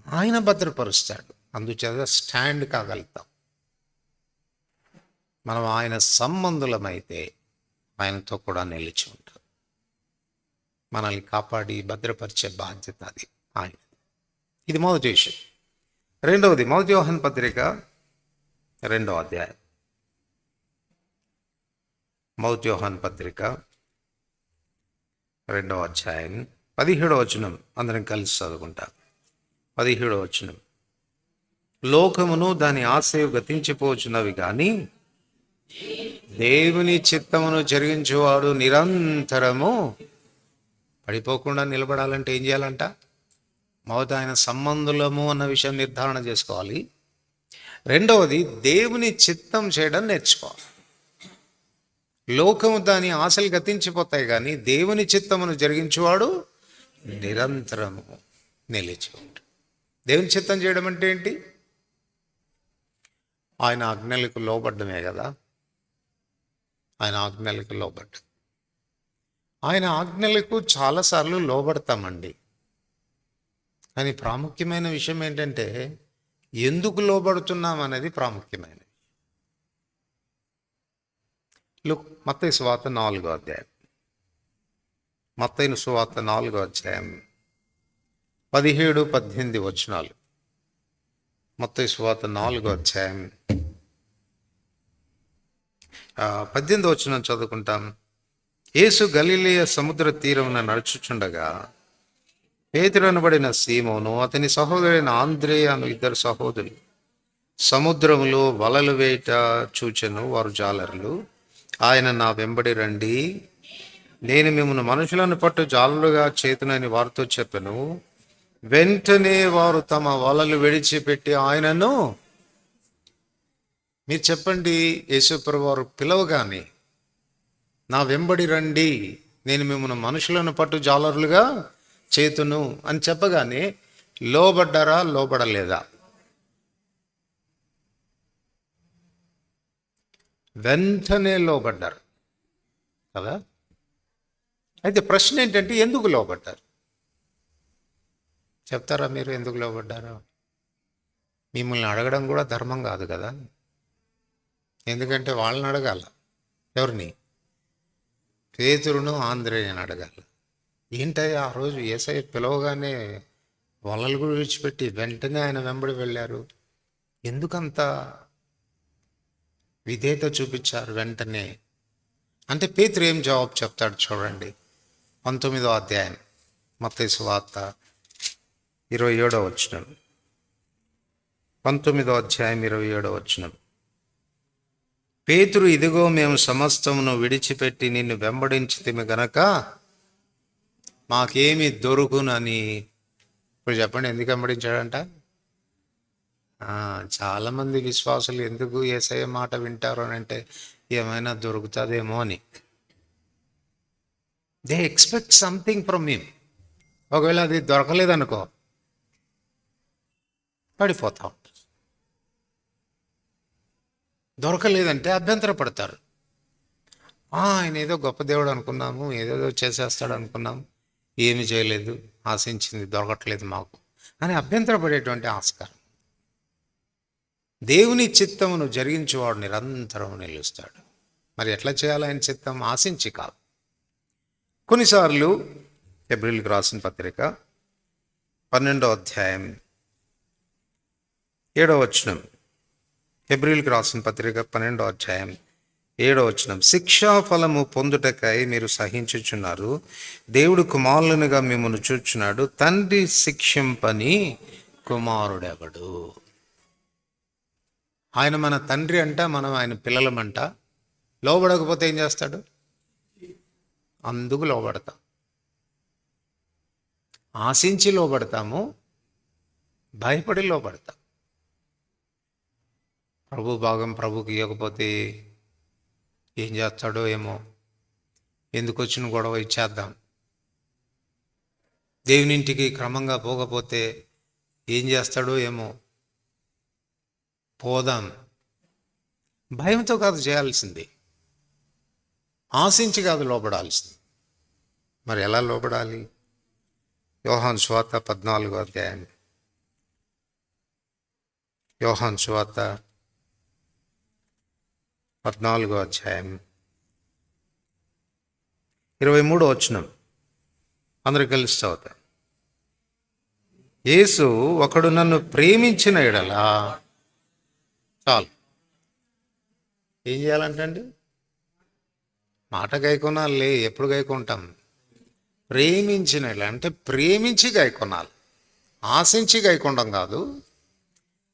ఆయన భద్రపరుస్తాడు. అందుచేత స్టాండ్ కాగలుగుతాం. మనం ఆయన సంబంధులమైతే ఆయనతో కూడా నిలిచి ఉంటాం. మనల్ని కాపాడి భద్రపరిచే బాధ్యత అది ఆయన. ఇది మొదటి విషయం. రెండవది, మొదటి యోహాను పత్రిక 2వ అధ్యాయం. మొదటి యోహాను పత్రిక 2వ అధ్యాయం 17వ వచనం అందరం కలిసి చదువుకుంటాం. 17వ వచనం, లోకమును దాని ఆశయు గతించిపోచున్నవి కానీ దేవుని చిత్తమును జరిగించేవాడు నిరంతరము పడిపోకుండా నిలబడాలంటే ఏం చేయాలంట? మొదట ఆయన సంబంధులము అన్న విషయం నిర్ధారణ చేసుకోవాలి. రెండవది, దేవుని చిత్తం చేయడం నేర్చుకోవాలి. లోకము దాని ఆశలు గతించిపోతాయి కానీ దేవుని చిత్తమును జరిగించేవాడు నిరంతరము నిలిచి ఉంటాడు. దేవుని చిత్తం చేయడం అంటే ఏంటి? ఆయన ఆజ్ఞలకు లోబడ్డమే కదా. ఆయన ఆజ్ఞలకు లోబడ్డం. ఆయన ఆజ్ఞలకు చాలాసార్లు లోబడతామండి. కానీ ప్రాముఖ్యమైన విషయం ఏంటంటే ఎందుకు లోబడుతున్నాం అనేది ప్రాముఖ్యమైనది. మత్తయి సువార్త 4వ అధ్యాయం. మత్తయి సువార్త 4వ అధ్యాయం 17-18 వచనాలు. మత్తయి సువార్త 4వ అధ్యాయం 18 వచనం చదువుకుంటాం. యేసు గలిలయ సముద్ర తీరమున నడుచుచుండగా పేతురు అనబడిన సీమోను అతని సహోదరుడైన ఆంద్రేయ అను 2 సహోదరులు సముద్రములో వలలు వేట చూచెను. వారు జాలరులు. ఆయన, నా వెంబడి రండి, నేను మిమ్మల్ని మనుషులను పట్టు జాలరులుగా చేతునని వారితో చెప్పెను. వెంటనే వారు తమ వలలు విడిచిపెట్టి ఆయనను, మీరు చెప్పండి, యేసుప్రభు వారు పిలవగానే నా వెంబడి రండి, నేను మిమ్మల్ని మనుషులను పట్టు జాలరులుగా చేతును అని చెప్పగానే లోబడ్డారా, లోబడలేదా? వెంటనే లోబడ్డారు కదా. అయితే ప్రశ్న ఏంటంటే, ఎందుకు లోబడ్డారు? చెప్తారా మీరు ఎందుకు లోబడ్డారో? మిమ్మల్ని అడగడం కూడా ధర్మం కాదు కదా, ఎందుకంటే వాళ్ళని అడగాల. ఎవరిని? పేతురును ఆంద్రేయని అడగాలి. ఏంటయ్యా ఆ రోజు యేసయ్య పిలవగానే వలలు కూడా విడిచిపెట్టి వెంటనే ఆయన వెంబడి వెళ్ళారు, ఎందుకంత విధేయత చూపించారు వెంటనే అంటే? పేతురు ఏం జవాబు చెప్తాడు చూడండి. 19వ అధ్యాయం మత్తయి సువార్త 27వ వచనం. 19వ అధ్యాయం 27వ వచనం. పేతురు, ఇదిగో మేము సమస్తమును విడిచిపెట్టి నిన్ను వెంబడించితిమి గనక మాకేమి దొరుకునని. ఇప్పుడు చెప్పండి, ఎందుకు వెంబడించాడంట? చాలామంది విశ్వాసులు ఎందుకు యేసయ్య మాట వింటారు అని అంటే, ఏమైనా దొరుకుతుందేమో అని. They expect something from him. ఒకవేళ అది దొరకలేదనుకో, పడిపోతాం. దొరకలేదంటే అభ్యంతర పడతారు. ఆయన ఏదో గొప్ప దేవుడు అనుకున్నాము, ఏదేదో చేసేస్తాడు అనుకున్నాము, ఏమి చేయలేదు, ఆశించింది దొరకట్లేదు మాకు అని అభ్యంతరపడేటువంటి ఆస్కారం. దేవుని చిత్తమును జరిగించేవాడు నిరంతరం నిలుస్తాడు. మరి ఎట్లా చేయాలి ఆయన చిత్తం? ఆశించి కాదు. కొన్నిసార్లు హెబ్రీయులకు రాసిన పత్రిక 12వ అధ్యాయం 7వ వచనం. హెబ్రీయులకు రాసిన పత్రిక 12వ అధ్యాయం 7వ వచనం. శిక్షాఫలము పొందుటకై మీరు సహించుచున్నారు, దేవుడు కుమారులనుగా మిమ్మల్ని చూచున్నాడు, తండ్రి శిక్షింపని కుమారుడెవడు? ఆయన మన తండ్రి అంట, మనం ఆయన పిల్లలమంట. లోబడకపోతే ఏం చేస్తాడు? అందుకు లోబడతాం. ఆశించి లోబడతాము, భయపడి లోబడతాం. ప్రభు భాగం ప్రభుకి ఇవ్వకపోతే ఏం చేస్తాడో ఏమో, ఎందుకు వచ్చిన గొడవ ఇచ్చేద్దాం. దేవునింటికి క్రమంగా పోకపోతే ఏం చేస్తాడో ఏమో, పోదాం. భయంతో కాదు చేయాల్సింది, ఆశించి కాదు లోబడాల్సింది. మరి ఎలా లోబడాలి? యోహాను సువార్త 14వ అధ్యాయం. యోహాను సువార్త 14వ అధ్యాయం 23వ వచనం. అందరూ కలిసి చదువుతారు. యేసు, ఒకడు నన్ను ప్రేమించిన ఎడలా, చాలు. ఏం చేయాలంటండి? మాట గైకొనాలి. ఎప్పుడు గైకొంటాం? ప్రేమించిన ఎడల అంటే ప్రేమించి గైకొనాలి. ఆశించి గైకొనడం కాదు,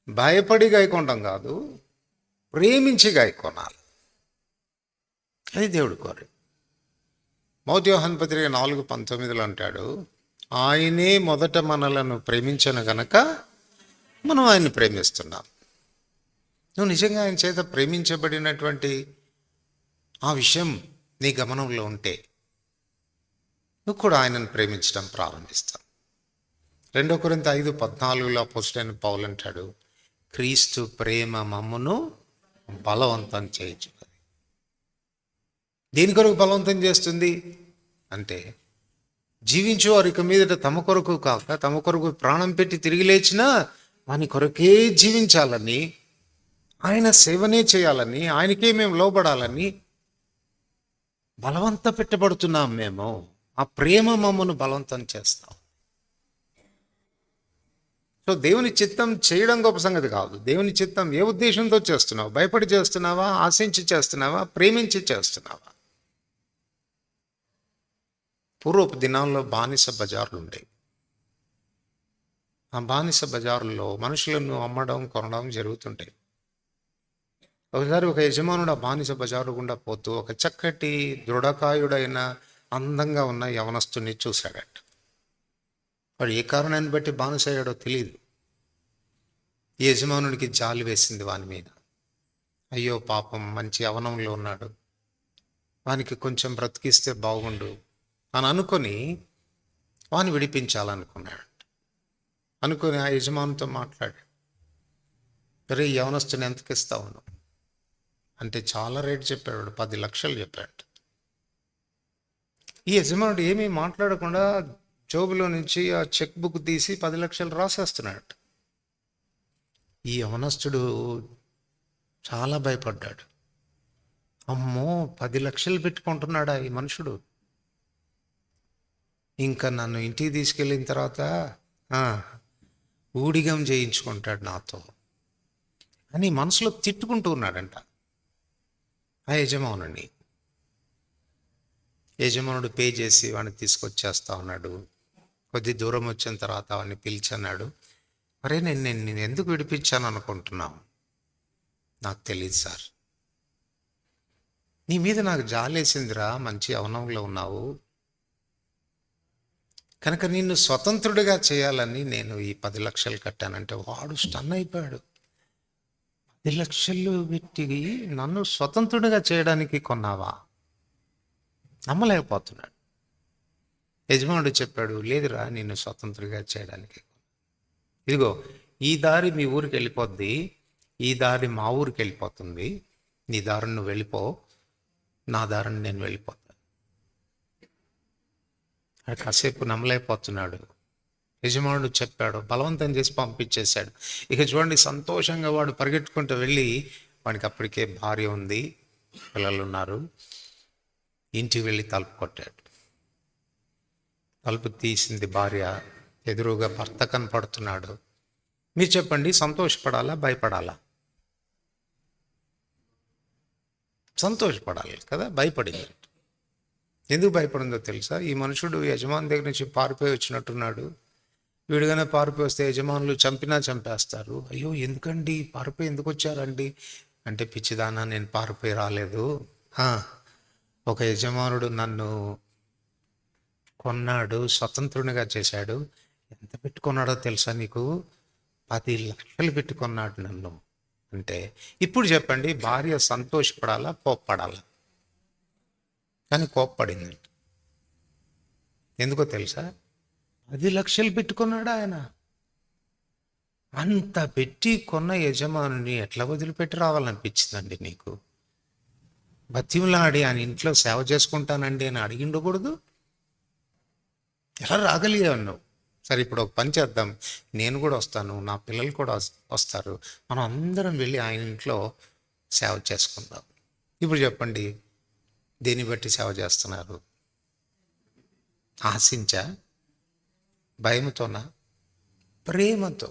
భయపడి గైకొనడం కాదు, ప్రేమించి గైకొనాలి. అది దేవుడు కోరి. మొదటి యోహాను పత్రిక 4:19 అంటాడు, ఆయనే మొదట మనలను ప్రేమించను గనక మనం ఆయన్ని ప్రేమిస్తున్నాం. నువ్వు నిజంగా ఆయన చేత ప్రేమించబడినటువంటి ఆ విషయం నీ గమనంలో ఉంటే నువ్వు కూడా ఆయనను ప్రేమించడం ప్రారంభిస్తావు. 2 కొరింథీ 5:14 అపోస్తలుడైన పౌలు అంటాడు, క్రీస్తు ప్రేమ మమ్మును బలవంతం చేయించున్నది. దేని కొరకు బలవంతం చేస్తుంది అంటే, జీవించు వారు ఇక మీదట తమ కొరకు కాక తమ కొరకు ప్రాణం పెట్టి తిరిగి లేచినా వాని కొరకే జీవించాలని, ఆయన సేవనే చేయాలని, ఆయనకే మేము లోబడాలని బలవంత పెట్టబడుతున్నాం మేము. ఆ ప్రేమ మమ్మను బలవంతం చేస్తాం. సో దేవుని చిత్తం చేయడం గొప్ప సంగతి కాదు. దేవుని చిత్తం ఏ ఉద్దేశంతో చేస్తున్నావు? భయపడి చేస్తున్నావా? ఆశించి చేస్తున్నావా? ప్రేమించి చేస్తున్నావా? పూర్వపు దినాల్లో బానిస బజార్లు ఉండేవి. ఆ బానిస బజారుల్లో మనుషులను అమ్మడం కొనడం జరుగుతుంటాయి. ఒకసారి ఒక యజమానుడు ఆ బానిస బజారు గుండా పోతూ ఒక చక్కటి దృఢకాయుడైన అందంగా ఉన్న యవనస్తుని చూశాడట. వాడు ఏ కారణాన్ని బట్టి బానిస అయ్యాడో తెలియదు. ఈ యజమానుడికి జాలి వేసింది వాని మీద. అయ్యో పాపం, మంచి యవనంలో ఉన్నాడు, వానికి కొంచెం బ్రతికిస్తే బాగుండు అని అనుకొని వాని విడిపించాలనుకున్నాడు. అనుకుని ఆ యజమానితో మాట్లాడాడు. సరే, ఈ యవనస్తుని ఎంతకి ఇస్తావు అంటే చాలా రేటు చెప్పాడు. 10 లక్షలు చెప్పాడు. ఈ యజమానుడు ఏమీ మాట్లాడకుండా జోబులో నుంచి ఆ చెక్ బుక్ తీసి 10 లక్షలు రాసేస్తున్నాడు. ఈ యవనస్తుడు చాలా భయపడ్డాడు. అమ్మో, 10 లక్షలు పెట్టుకుంటున్నాడా ఈ మనుషుడు? ఇంకా నన్ను ఇంటికి తీసుకెళ్ళిన తర్వాత ఊడిగం చేయించుకుంటాడు నాతో అని మనసులో తిట్టుకుంటూ ఉన్నాడంట ఆ యజమానుడిని. యజమానుడు పే చేసి వాడిని తీసుకొచ్చేస్తా ఉన్నాడు. కొద్ది దూరం వచ్చిన తర్వాత వాడిని పిలిచన్నాడు. అరే, నేను ఎందుకు విడిపించాను అనుకుంటున్నావు? నాకు తెలియదు సార్. నీ మీద నాకు జాలేసిందిరా, మంచి యవనంలో ఉన్నావు కనుక నిన్ను స్వతంత్రుడిగా చేయాలని నేను ఈ 10 లక్షలు కట్టానంటే వాడు స్టన్ అయిపోయాడు. 10 లక్షలు పెట్టి నన్ను స్వతంత్రుడిగా చేయడానికి కొన్నావా? నమ్మలేకపోతున్నాడు. యజమానుడు చెప్పాడు, లేదురా, నిన్ను స్వతంత్రుడిగా చేయడానికి. ఇదిగో, ఈ దారి మీ ఊరికి వెళ్ళిపోద్ది, ఈ దారి మా ఊరికి వెళ్ళిపోతుంది. నీ దారిని నువ్వు వెళ్ళిపో, నా దారిని నేను వెళ్ళిపోతాను. కాసేపు నమ్మలేకపోతున్నాడు. యజమానుడు చెప్పాడు, బలవంతం చేసి పంపించేశాడు. ఇక చూడండి, సంతోషంగా వాడు పరిగెట్టుకుంటూ వెళ్ళి, వాడికి అప్పటికే భార్య ఉంది, పిల్లలు ఉన్నారు. ఇంటికి వెళ్ళి తలుపు కొట్టాడు. తలుపు తీసింది భార్య. ఎదురుగా భర్త కనపడుతున్నాడు. మీరు చెప్పండి, సంతోషపడాలా, భయపడాలా? సంతోషపడాలి కదా. భయపడింది. ఎందుకు భయపడిందో తెలుసా? ఈ మనుషుడు యజమాని దగ్గర నుంచి పారిపోయి వచ్చినట్టున్నాడు. వీడుగానే పారిపోయి వస్తే యజమానులు చంపేస్తారు. అయ్యో, ఎందుకండి పారిపోయి ఎందుకు వచ్చారండి అంటే, పిచ్చిదానా, నేను పారిపోయి రాలేదు. ఒక యజమానుడు నన్ను కొన్నాడు, స్వతంత్రునిగా చేశాడు. ఎంత పెట్టుకున్నాడో తెలుసా నీకు? 10 లక్షలు పెట్టుకున్నాడు నన్ను అంటే. ఇప్పుడు చెప్పండి, భార్య సంతోషపడాలా, కోప్పడాలా? కానీ కోప్పడింది. ఎందుకో తెలుసా? 10 లక్షలు పెట్టుకున్నాడు ఆయన. అంత పెట్టి కొన్న యజమానుని ఎట్లా వదిలిపెట్టి రావాలనిపించిందండి నీకు? బతిమలాడి ఆయన ఇంట్లో సేవ చేసుకుంటానండి అని అడిగి ఉండకూడదు? ఎలా రాగలిగావు నువ్వు? సరే, ఇప్పుడు ఒక పని చేద్దాం, నేను కూడా వస్తాను, నా పిల్లలు కూడా వస్తారు, మనం అందరం వెళ్ళి ఆయన ఇంట్లో సేవ చేసుకుందాం. ఇప్పుడు చెప్పండి, దేన్ని బట్టి సేవ చేస్తున్నారు? ఆశించా? భయంతోనా? ప్రేమతో.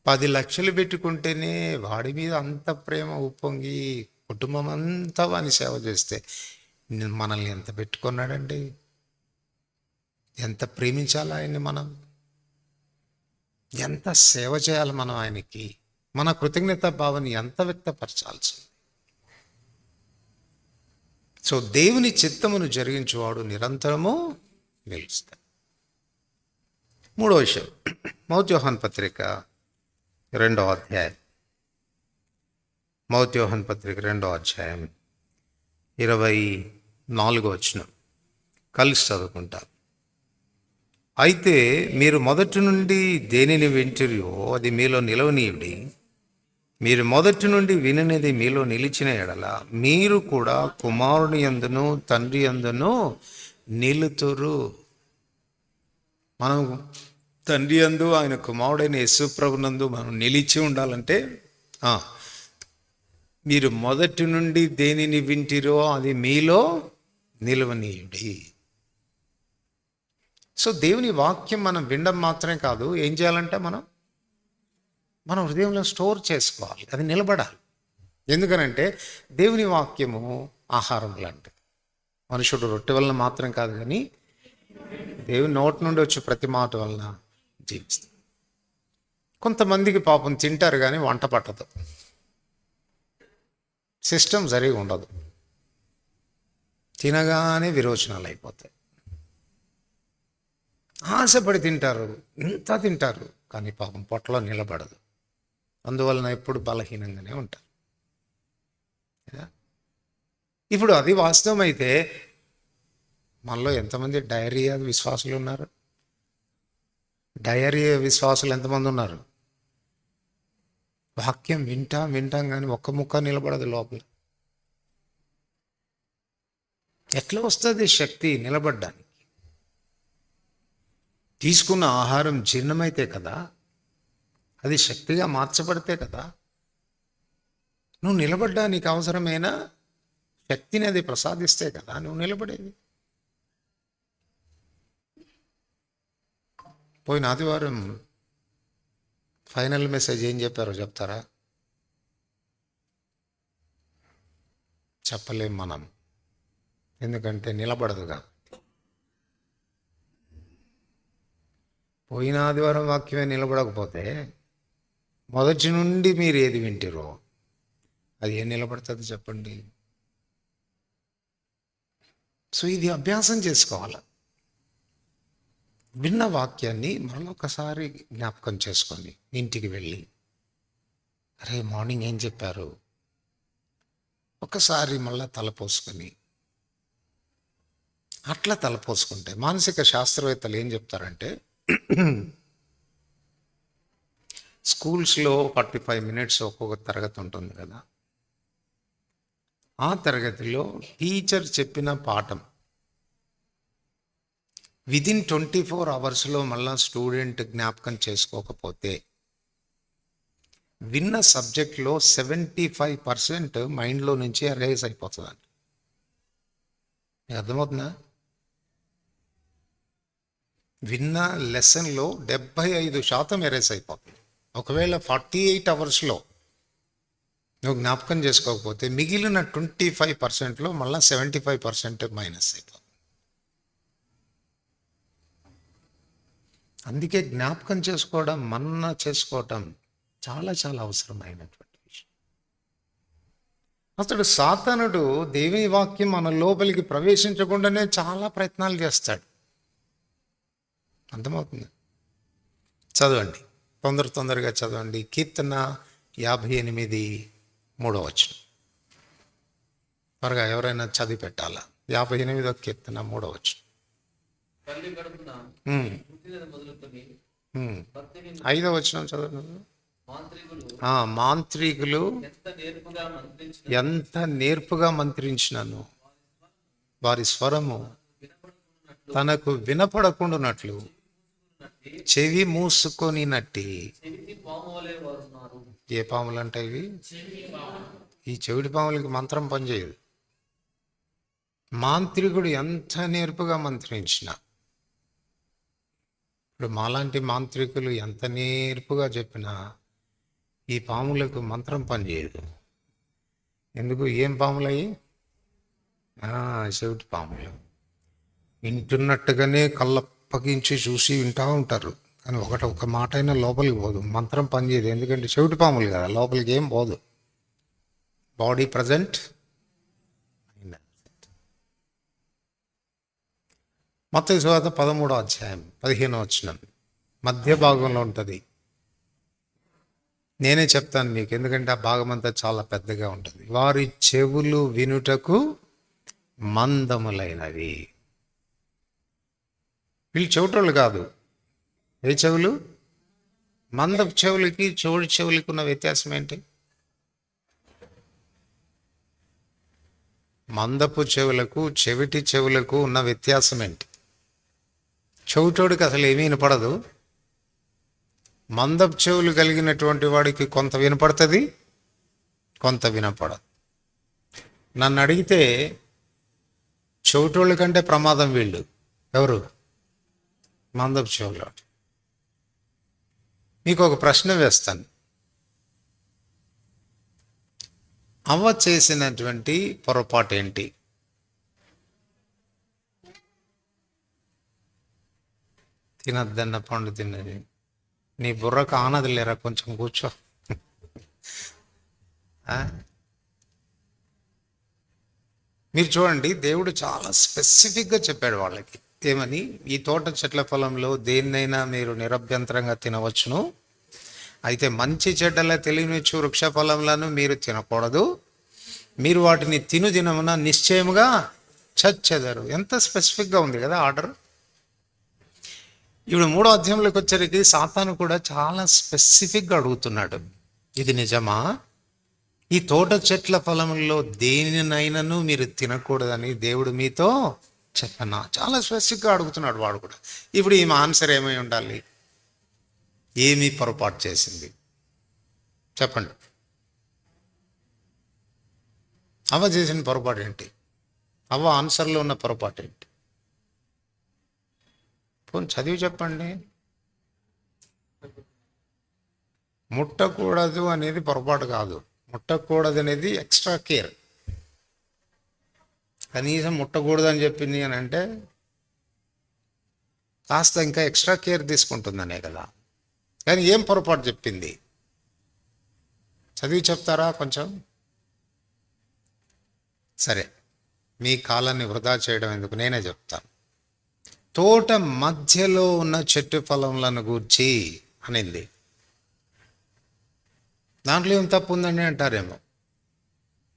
10 లక్షలు పెట్టుకుంటేనే వాడి మీద అంత ప్రేమ ఉప్పొంగి కుటుంబం అంతా వాని సేవ చేస్తే మనల్ని ఎంత పెట్టుకున్నాడండి? ఎంత ప్రేమించాలి ఆయన్ని మనం? ఎంత సేవ చేయాలి మనం ఆయనకి? మన కృతజ్ఞతా భావాన్ని ఎంత వ్యక్తపరచాల్సి? సో దేవుని చిత్తమును జరిగించేవాడు నిరంతరము నిలుస్తాడు. 3వ విషయం, మొదటి యోహాను పత్రిక 2వ అధ్యాయం. మొదటి యోహాను పత్రిక 2వ అధ్యాయం 24వ వచనం కలిసి చదువుకుంటారు. అయితే మీరు మొదటి నుండి దేనిని వింటురో అది మీలో నిలవనీయుడి. మీరు మొదటి నుండి విననిది మీలో నిలిచిన ఎడల మీరు కూడా కుమారుని యందును తండ్రి యందును నిలుతురు. మనం తండ్రి యందు, ఆయన కుమారుడైన యేసు ప్రభునందు మనం నిలిచి ఉండాలంటే మీరు మొదటి నుండి దేనిని వింటిరో అది మీలో నిలవనీయుడి. సో దేవుని వాక్యం మనం వినడం మాత్రమే కాదు, ఏం చేయాలంటే మన హృదయంలో స్టోర్ చేసుకోవాలి, అది నిలబడాలి. ఎందుకనంటే దేవుని వాక్యము ఆహారం లాంటిది. మనుషుడు రొట్టె వలన మాత్రం కాదు కానీ దేవుని నోటి నుండి వచ్చే ప్రతి మాట వలన జీవిస్తాడు. కొంతమందికి పాపం తింటారు కానీ వంట పట్టదు, సిస్టమ్ సరిగా ఉండదు, తినగానే విరోచనాలు అయిపోతాయి. ఆశపడి తింటారు, ఇంత తింటారు కానీ పాపం పొట్టలో నిలబడదు. అందువలన ఎప్పుడు బలహీనంగానే ఉంటారు. ఇప్పుడు అది వాస్తవం అయితే మనలో ఎంతమంది డయేరియా విశ్వాసులు ఉన్నారు? డయేరియా విశ్వాసులు ఎంతమంది ఉన్నారు? వాక్యం వింటాం కానీ ఒక్క ముక్క నిలబడదు లోపల. ఎట్లా వస్తుంది శక్తి నిలబడ్డానికి? తీసుకున్న ఆహారం జీర్ణమైతే కదా, అది శక్తిగా మార్చబడితే కదా నువ్వు నిలబడ్డానికి అవసరమైన శక్తిని అది ప్రసాదిస్తే కదా నువ్వు నిలబడేది. పోయిన ఆదివారం ఫైనల్ మెసేజ్ ఏం చెప్పారో చెప్తారా? చెప్పలేం మనం, ఎందుకంటే నిలబడదుగా. పోయిన ఆదివారం వాక్యమే నిలబడకపోతే మొదటి నుండి మీరు ఏది వింటారో అది ఏం నిలబడుతుంది చెప్పండి? సో ఇది అభ్యాసం చేసుకోవాలి. విన్న వాక్యాన్ని మరొకసారి జ్ఞాపకం చేసుకొని ఇంటికి వెళ్ళి, అరే మార్నింగ్ ఏం చెప్పారు, ఒకసారి మళ్ళీ తలపోసుకొని, అట్లా తలపోసుకుంటే మానసిక శాస్త్రవేత్తలు ఏం చెప్తారంటే, స్కూల్స్లో 45 minutes ఒక్కొక్క తరగతి ఉంటుంది కదా, ఆ తరగతిలో టీచర్ చెప్పిన పాఠం విదిన్ 24 hours మళ్ళా స్టూడెంట్ జ్ఞాపకం చేసుకోకపోతే విన్న సబ్జెక్ట్లో 75% మైండ్లో నుంచి ఎరేజ్ అయిపోతుందండి. మీకు అర్థమవుతుందా? విన్న లెసన్లో 75% ఎరేజ్ అయిపోతుంది. ఒకవేళ 48 hours నువ్వు జ్ఞాపకం చేసుకోకపోతే మిగిలిన 25%లో మళ్ళీ 75% మైనస్ అయిపోతుంది. అందుకే జ్ఞాపకం చేసుకోవడం, మన్నా చేసుకోవటం చాలా చాలా అవసరమైనటువంటి విషయం. అతడు సాతానుడు దేవుని వాక్యం మన లోపలికి ప్రవేశించకుండానే చాలా ప్రయత్నాలు చేస్తాడు. అర్థమవుతుంది? చదవండి, తొందరగా చదవండి. కీర్తన 58:3 త్వరగా ఎవరైనా చదివి పెట్టాలా? 58వ కీర్తన 3 తల్లి కడుపున పుట్టినది మొదలుకొని 5వ చదవండి. మాంత్రికులు ఎంత నేర్పుగా మంత్రించినను వారి స్వరము తనకు వినపడకుండానట్లు చెవి మూసుకొని నట్టి. ఏ పాములు అంటే ఇవి? ఈ చెవిటి పాములకి మంత్రం పనిచేయదు. మాంత్రికుడు ఎంత నేర్పుగా మంత్రించిన, ఇప్పుడు మాలాంటి మాంత్రికులు ఎంత నేర్పుగా చెప్పినా ఈ పాములకు మంత్రం పనిచేయదు. ఎందుకు? ఏం పాములయ్యి? చెవిటి పాములు. వింటున్నట్టుగానే కళ్ళప్పగించి చూసి వింటూ ఉంటారు, కానీ ఒక మాట అయినా లోపలికి పోదు, మంత్రం పనిచేయదు. ఎందుకంటే చెవిటి పాములు కదా, లోపలికి ఏం పోదు. Body present. మత్తయి సువార్త 13:15 మధ్య భాగంలో ఉంటుంది. నేనే చెప్తాను మీకు, ఎందుకంటే ఆ భాగం అంతా చాలా పెద్దగా ఉంటుంది. వారి చెవులు వినుటకు మందములైనవి. వీళ్ళు చెవిటోళ్ళు కాదు. ఏ చెవులు? మందపు చెవులకి చెవుడి చెవులకి ఉన్న వ్యత్యాసం ఏంటి? మందపు చెవులకు చెవిటి చెవులకు ఉన్న వ్యత్యాసం ఏంటి? చెవిటోడికి అసలు ఏమీ వినపడదు. మందపు చెవులు కలిగినటువంటి వాడికి కొంత వినపడుతుంది, కొంత వినపడదు. నన్ను అడిగితే చెవిటోళ్ళ కంటే ప్రమాదం వీళ్ళు. ఎవరు? మందపు చెవులు. మీకు ఒక ప్రశ్న వేస్తాను. అవ్వ చేసినటువంటి పొరపాటు ఏంటి? తినద్దన్న పండు తిన్నది. నీ బుర్రకు ఆనది లేరా? కొంచెం కూర్చో. మీరు చూడండి, దేవుడు చాలా స్పెసిఫిక్గా చెప్పాడు వాళ్ళకి. ఏమని? ఈ తోట చెట్ల ఫలంలో దేన్నైనా మీరు నిరభ్యంతరంగా తినవచ్చును, అయితే మంచి చెడ్డల తెలియనిచ్చు వృక్ష ఫలములను మీరు తినకూడదు, మీరు వాటిని తినుదినమున నిశ్చయముగా చచ్చెదరు. ఎంత స్పెసిఫిక్గా ఉంది కదా ఆర్డర్. ఇప్పుడు 3వ అధ్యాయంలోకి వచ్చరికి సాతాను కూడా చాలా స్పెసిఫిక్గా అడుగుతున్నాడు, ఇది నిజమా? ఈ తోట చెట్ల ఫలముల్లో దేనినైనాను మీరు తినకూడదని దేవుడు మీతో చెప్పనా? చాలా స్పెసిఫిక్గా అడుగుతున్నాడు వాడు కూడా. ఇప్పుడు ఈమె ఆన్సర్ ఏమై ఉండాలి? ఏమీ పొరపాటు చేసింది చెప్పండి. అవ్వ చేసిన పొరపాటు ఏంటి? అవ్వ ఆన్సర్లో ఉన్న పొరపాటు ఏంటి? పోనీ చదివి చెప్పండి. ముట్టకూడదు అనేది పొరపాటు కాదు. ముట్టకూడదు అనేది ఎక్స్ట్రా కేర్. కనీసం ముట్టకూడదు అని చెప్పింది అని అంటే కాస్త ఇంకా ఎక్స్ట్రా కేర్ తీసుకుంటుందనే కదా. కానీ ఏం పొరపాటు చెప్పింది? చదివి చెప్తారా కొంచెం? సరే, మీ కాలాన్ని వృధా చేయడం ఎందుకు, నేనే చెప్తాను. తోట మధ్యలో ఉన్న చెట్టు ఫలములను గూర్చి అనింది. దాంట్లో ఏం తప్పు ఉందని అంటారేమో.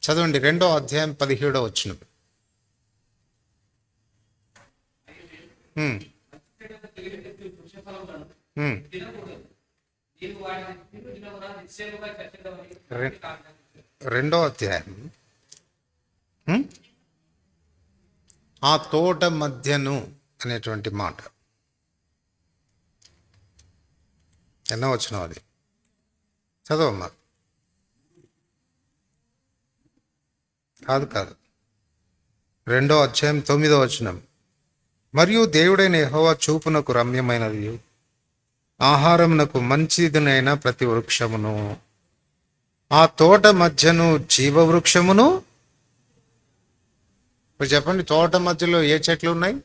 చదవండి, 2వ అధ్యాయం 17వ వచనం. రెండో అధ్యాయం. ఆ తోట మధ్యను అనేటువంటి మాట ఎన్నో వచనం అది? చదవమ్మా. కాదు, 2వ అధ్యాయం 9వ వచనం. మరియు దేవుడైన యెహోవా చూపునకు రమ్యమైనది, ఆహారమునకు మంచిదినైన ప్రతి వృక్షమును, ఆ తోట మధ్యను జీవవృక్షమును. ఇప్పుడు చెప్పండి, తోట మధ్యలో ఏ చెట్లు ఉన్నాయి?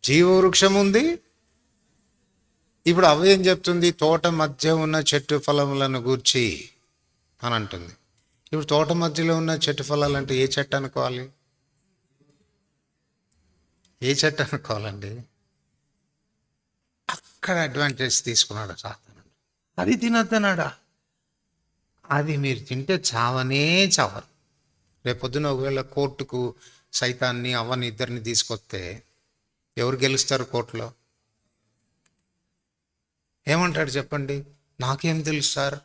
జీవవృక్షం ఉంది. ఇప్పుడు అవి ఏం చెప్తుంది? తోట మధ్య ఉన్న చెట్టు ఫలములను గూర్చి అని అంటుంది. ఇప్పుడు తోట మధ్యలో ఉన్న చెట్టు ఫలాలు అంటే ఏ చెట్టు అనుకోవాలి? ఏ చెట్టు అనుకోవాలండి? అక్కడ అడ్వాంటేజ్ తీసుకున్నాడు సాతాను. అది తినద్దన్నాడా? అది మీరు తింటే చావనే చావరు. రేపొద్దున ఒకవేళ కోర్టుకు సైతాన్ని అవ్వని ఇద్దరిని తీసుకొస్తే ఎవరు గెలుస్తారు కోర్టులో? ఏమంటాడు చెప్పండి? నాకేం తెలుసు సార్,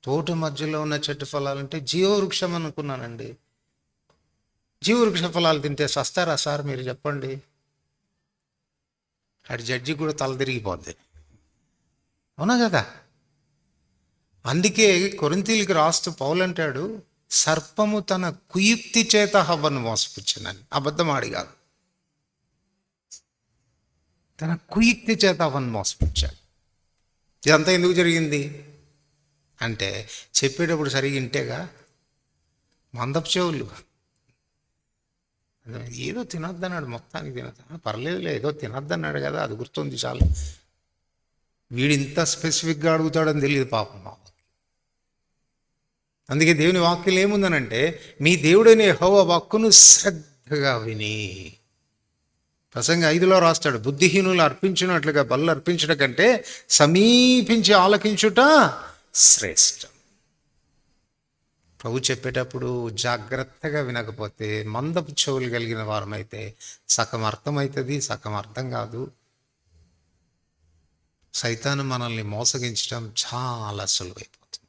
తోట మధ్యలో ఉన్న చెట్టు ఫలాలంటే జీవవృక్షం అనుకున్నానండి. జీవవృక్ష ఫలాలు తింటే సస్తారా సార్ మీరు చెప్పండి? అటు జడ్జి కూడా తల తిరిగిపోద్ది. అవునా కదా? అందుకే కొరింథీయులకు రాస్తూ పౌలు అంటాడు, సర్పము తన కుయుక్తి చేత హవ్వను మోసపుచ్చునని. అబద్ధం ఆడి కాదు, తన కుయుక్తి చేత హవ్వను మోసపుచ్చాడు. ఇదంతా ఎందుకు జరిగింది అంటే చెప్పేటప్పుడు సరిగా ఇంటేగా. మందపు చెవులు. ఏదో తినొద్దన్నాడు, మొత్తానికి తినద్దా, పర్లేదులే ఏదో తినొద్దన్నాడు కదా, అది గుర్తుంది చాలు. వీడు ఇంత స్పెసిఫిక్గా అడుగుతాడని తెలియదు పాపం మా. అందుకే దేవుని వాక్యం ఏముందనంటే, మీ దేవుడైన యెహోవా వాక్కును శ్రద్ధగా విని. ప్రసంగ 5లో రాస్తాడు, బుద్ధిహీనులు అర్పించినట్లుగా బలు అర్పించడం కంటే సమీపించి ఆలకించుట శ్రేష్టం. ప్రభు చెప్పేటప్పుడు జాగ్రత్తగా వినకపోతే, మందపు చెవులు కలిగిన వారమైతే సగం అర్థమవుతుంది, సగం అర్థం కాదు. సైతాను మనల్ని మోసగించడం చాలా సులువైపోతుంది.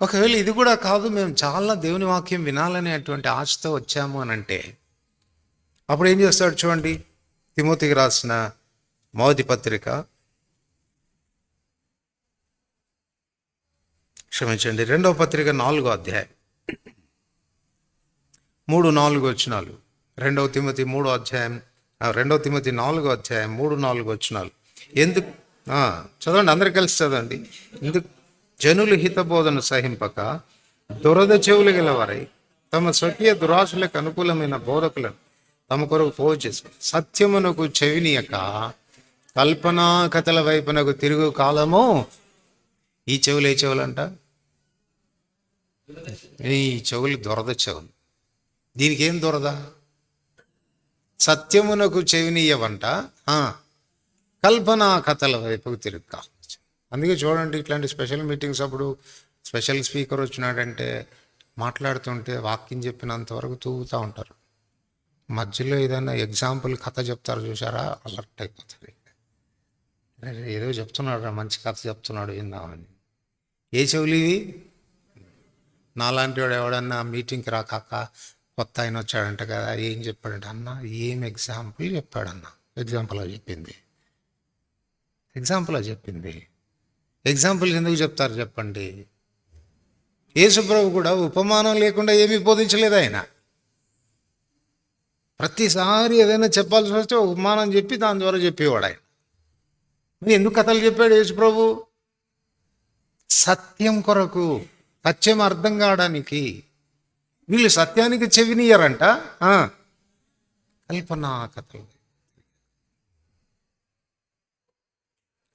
ఒకవేళ ఇది కూడా కాదు, మేము చాలా దేవుని వాక్యం వినాలనేటువంటి ఆశతో వచ్చాము అని అంటే అప్పుడు ఏం చేస్తాడు చూడండి. తిమోతికి రాసిన మొదటి పత్రిక క్షమించండి, 2వ పత్రిక 4వ అధ్యాయం 3-4 వచనాలు. 2వ తిమోతి 3వ అధ్యాయం 2వ తిమోతి 4వ అధ్యాయం 3-4 వచనాలు. ఎందుకు చదవండి, అందరు కలిసి చదవండి. ఎందుకు జనులు హితబోధన సహింపక దురద చెవులు గలవారై తమ స్వకీయ దురాశలకు అనుకూలమైన బోధకులను తమ కొరకు పోగు చేసుకుని సత్యమునకు చెవినియక కల్పనా కథల వైపునకు తిరుగు కాలము. ఈ చెవులు ఏ చెవులంట? ఈ చెవులు దురద చెవులు. దీనికి ఏం దురద? సత్యమునకు చెవినీయవంట, కల్పనా కథల వైపుకు తిరుగు కాలం. అందుకే చూడండి, ఇట్లాంటి స్పెషల్ మీటింగ్స్ అప్పుడు స్పెషల్ స్పీకర్ వచ్చినాడంటే మాట్లాడుతుంటే వాక్యం చెప్పినంత వరకు తూగుతూ ఉంటారు. మధ్యలో ఏదైనా ఎగ్జాంపుల్ కథ చెప్తారు చూసారా, అలర్ట్ అయిపోతుంది. ఏదో చెప్తున్నాడు, మంచి కథ చెప్తున్నాడు, విందామని. ఏ చెవులు ఇవి? నాలాంటి వాడు ఎవడన్నా మీటింగ్కి రాకాక కొత్త ఆయన వచ్చాడంట కదా, ఏం చెప్పాడంట? అన్న ఏం ఎగ్జాంపుల్ చెప్పాడన్న? ఎగ్జాంపుల్ చెప్పింది. ఎగ్జాంపుల్ ఎందుకు చెప్తారు చెప్పండి? యేసుప్రభు కూడా ఉపమానం లేకుండా ఏమీ బోధించలేదు. ఆయన ప్రతిసారి ఏదైనా చెప్పాల్సి వస్తే ఉపమానం చెప్పి దాని ద్వారా చెప్పేవాడు ఆయన. మరి ఎందుకు కథలు చెప్పాడు యేసుప్రభు? సత్యం కొరకు, సత్యం అర్థం కావడానికి. వీళ్ళు సత్యానికి చెవినీయరంట, కల్పనా కథలు.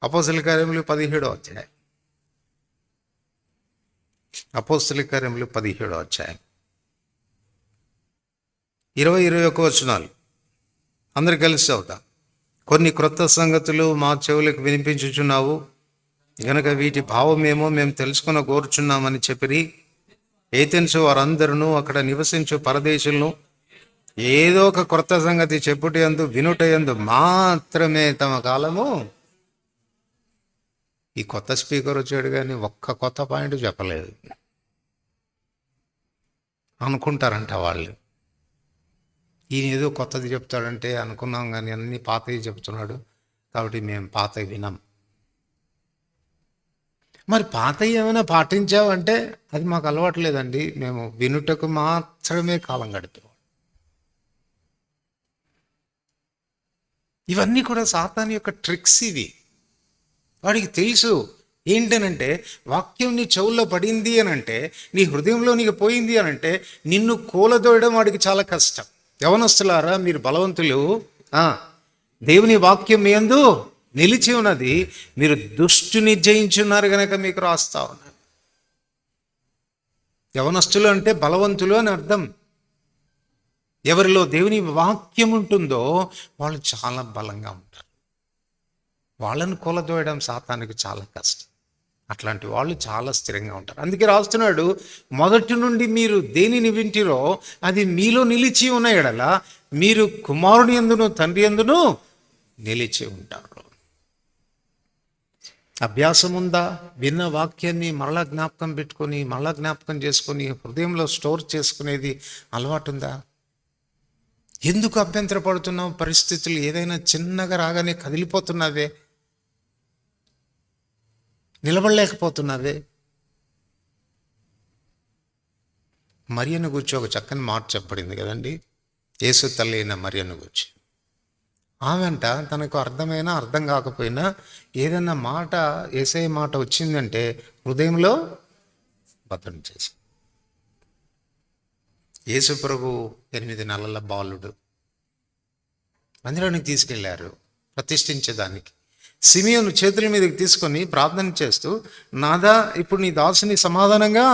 అపోస్తల కార్యములు 17వ అధ్యాయం. అపోస్తల కార్యములు 17వ అధ్యాయం 20-21 వచనాలు. అందరు కలిసి చదువుతాం. కొన్ని క్రొత్త సంగతులు మా చెవులకు వినిపించుచున్నావు గనక వీటి భావమేమో మేము తెలుసుకున్న కోరుచున్నామని చెప్పిరి. ఏథెన్సు వారందరూ అక్కడ నివసించు పరదేశులను ఏదో ఒక క్రొత్త సంగతి చెప్పుటయందు వినుటయందు మాత్రమే తమ కాలము. ఈ కొత్త స్పీకర్ వచ్చాడు కానీ ఒక్క కొత్త పాయింట్ చెప్పలేదు అనుకుంటారంట వాళ్ళు. ఈయన ఏదో కొత్తది చెప్తాడంటే అనుకున్నాం, కానీ అన్ని పాతవి చెప్తున్నాడు కాబట్టి మేము పాతవి వినాం. మరి పాతవి ఏమైనా పాటించావంటే అది మాకు అలవాట్లేదండి, మేము వినుటకు మాత్రమే కాలం గడిపాం. ఇవన్నీ కూడా సాతాను యొక్క ట్రిక్స్. ఇవి వాడికి తెలుసు. ఏంటనంటే వాక్యం నీ చెవుల్లో పడింది అనంటే, నీ హృదయంలో నీకు పోయింది అనంటే నిన్ను కూలదోయడం వాడికి చాలా కష్టం. యవనస్తులారా, మీరు బలవంతులు, దేవుని వాక్యం మీ యందు నిలిచి ఉన్నది, మీరు దుష్టుని జయించున్నారు కనుక మీకు రాస్తా ఉన్నాను. యవనస్తులు అంటే బలవంతులు అని అర్థం. ఎవరిలో దేవుని వాక్యం ఉంటుందో వాళ్ళు చాలా బలంగా ఉంటారు. వాళ్ళను కూలదోయడం సాతానికి చాలా కష్టం. అట్లాంటి వాళ్ళు చాలా స్థిరంగా ఉంటారు. అందుకే రాస్తున్నాడు, మొదటి నుండి మీరు దేనిని వింటిరో అది మీలో నిలిచి ఉన్న ఎడల మీరు కుమారుని యందును తండ్రి యందును నిలిచి ఉంటారు. అభ్యాసం ఉందా? విన్న వాక్యాన్ని మరలా జ్ఞాపకం పెట్టుకొని మరలా జ్ఞాపకం చేసుకొని హృదయంలో స్టోర్ చేసుకునేది అలవాటు ఉందా? ఎందుకు అభ్యంతర పడుతున్నావు? పరిస్థితులు ఏదైనా చిన్నగా రాగానే కదిలిపోతున్నావే, నిలబడలేకపోతున్నావే. మరియను గురించి ఒక చక్కని మాట చెప్పబడింది కదండి, యేసు తల్లి అయిన మరియను గురించి. ఆమెంట తనకు అర్థమైనా అర్థం కాకపోయినా ఏదన్నా మాట, యేసయ్య మాట వచ్చిందంటే హృదయంలో భద్రం చేసి. యేసు ప్రభు 8 నెలల బాలుడు మందిరానికి తీసుకెళ్లారు ప్రతిష్ఠించేదానికి. సిమియోను చేతుల మీదకి తీసుకొని ప్రార్థన చేస్తూ, నాదా ఇప్పుడు నీ దాసుని సమాధానంగా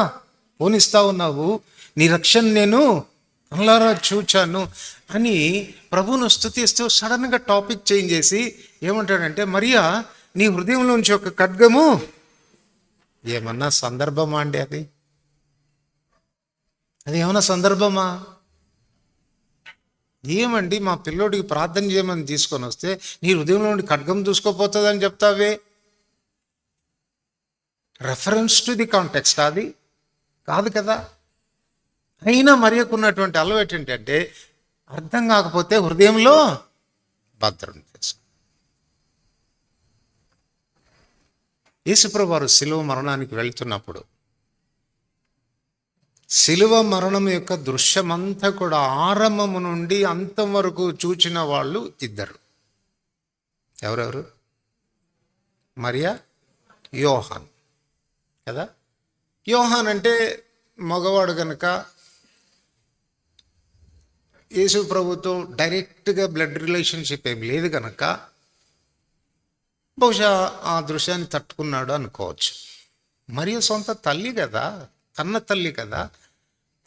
పోనిస్తా ఉన్నావు, నీ రక్షణ నేను కళ్ళారా చూచాను అని ప్రభువును స్తుతిస్తూ సడన్గా టాపిక్ చేంజ్ చేసి ఏమంటాడంటే, మరియా నీ హృదయంలోంచి ఒక ఖడ్గము. ఏమన్నా సందర్భమా అండి? అది ఏమన్నా సందర్భమా? ఏమండి, మా పిల్లోడికి ప్రార్థన చేయమని తీసుకొని వస్తే నీ హృదయంలో నుండి ఖడ్గం దూసుకోపోతుందని చెప్తావే? రెఫరెన్స్ టు ది కాంటెక్స్ట్ అది కాదు కదా. అయినా మరియకున్నటువంటి అలవాటు ఏంటంటే అర్థం కాకపోతే హృదయంలో భద్రం చేసుకో. యేసుప్రభు వారు శిలువ మరణానికి వెళ్తున్నప్పుడు శిలువ మరణం యొక్క దృశ్యమంతా కూడా ఆరంభము నుండి అంతం వరకు చూచిన వాళ్ళు ఇద్దరు. ఎవరెవరు? మరియా, యోహాన్ కదా. యోహాన్ అంటే మగవాడు కనుక యేసు ప్రభుతో డైరెక్ట్గా బ్లడ్ రిలేషన్షిప్ ఏం లేదు కనుక బహుశా ఆ దృశ్యాన్ని తట్టుకున్నాడు అనుకోవచ్చు. మరియ సొంత తల్లి కదా, కన్న తల్లి కదా.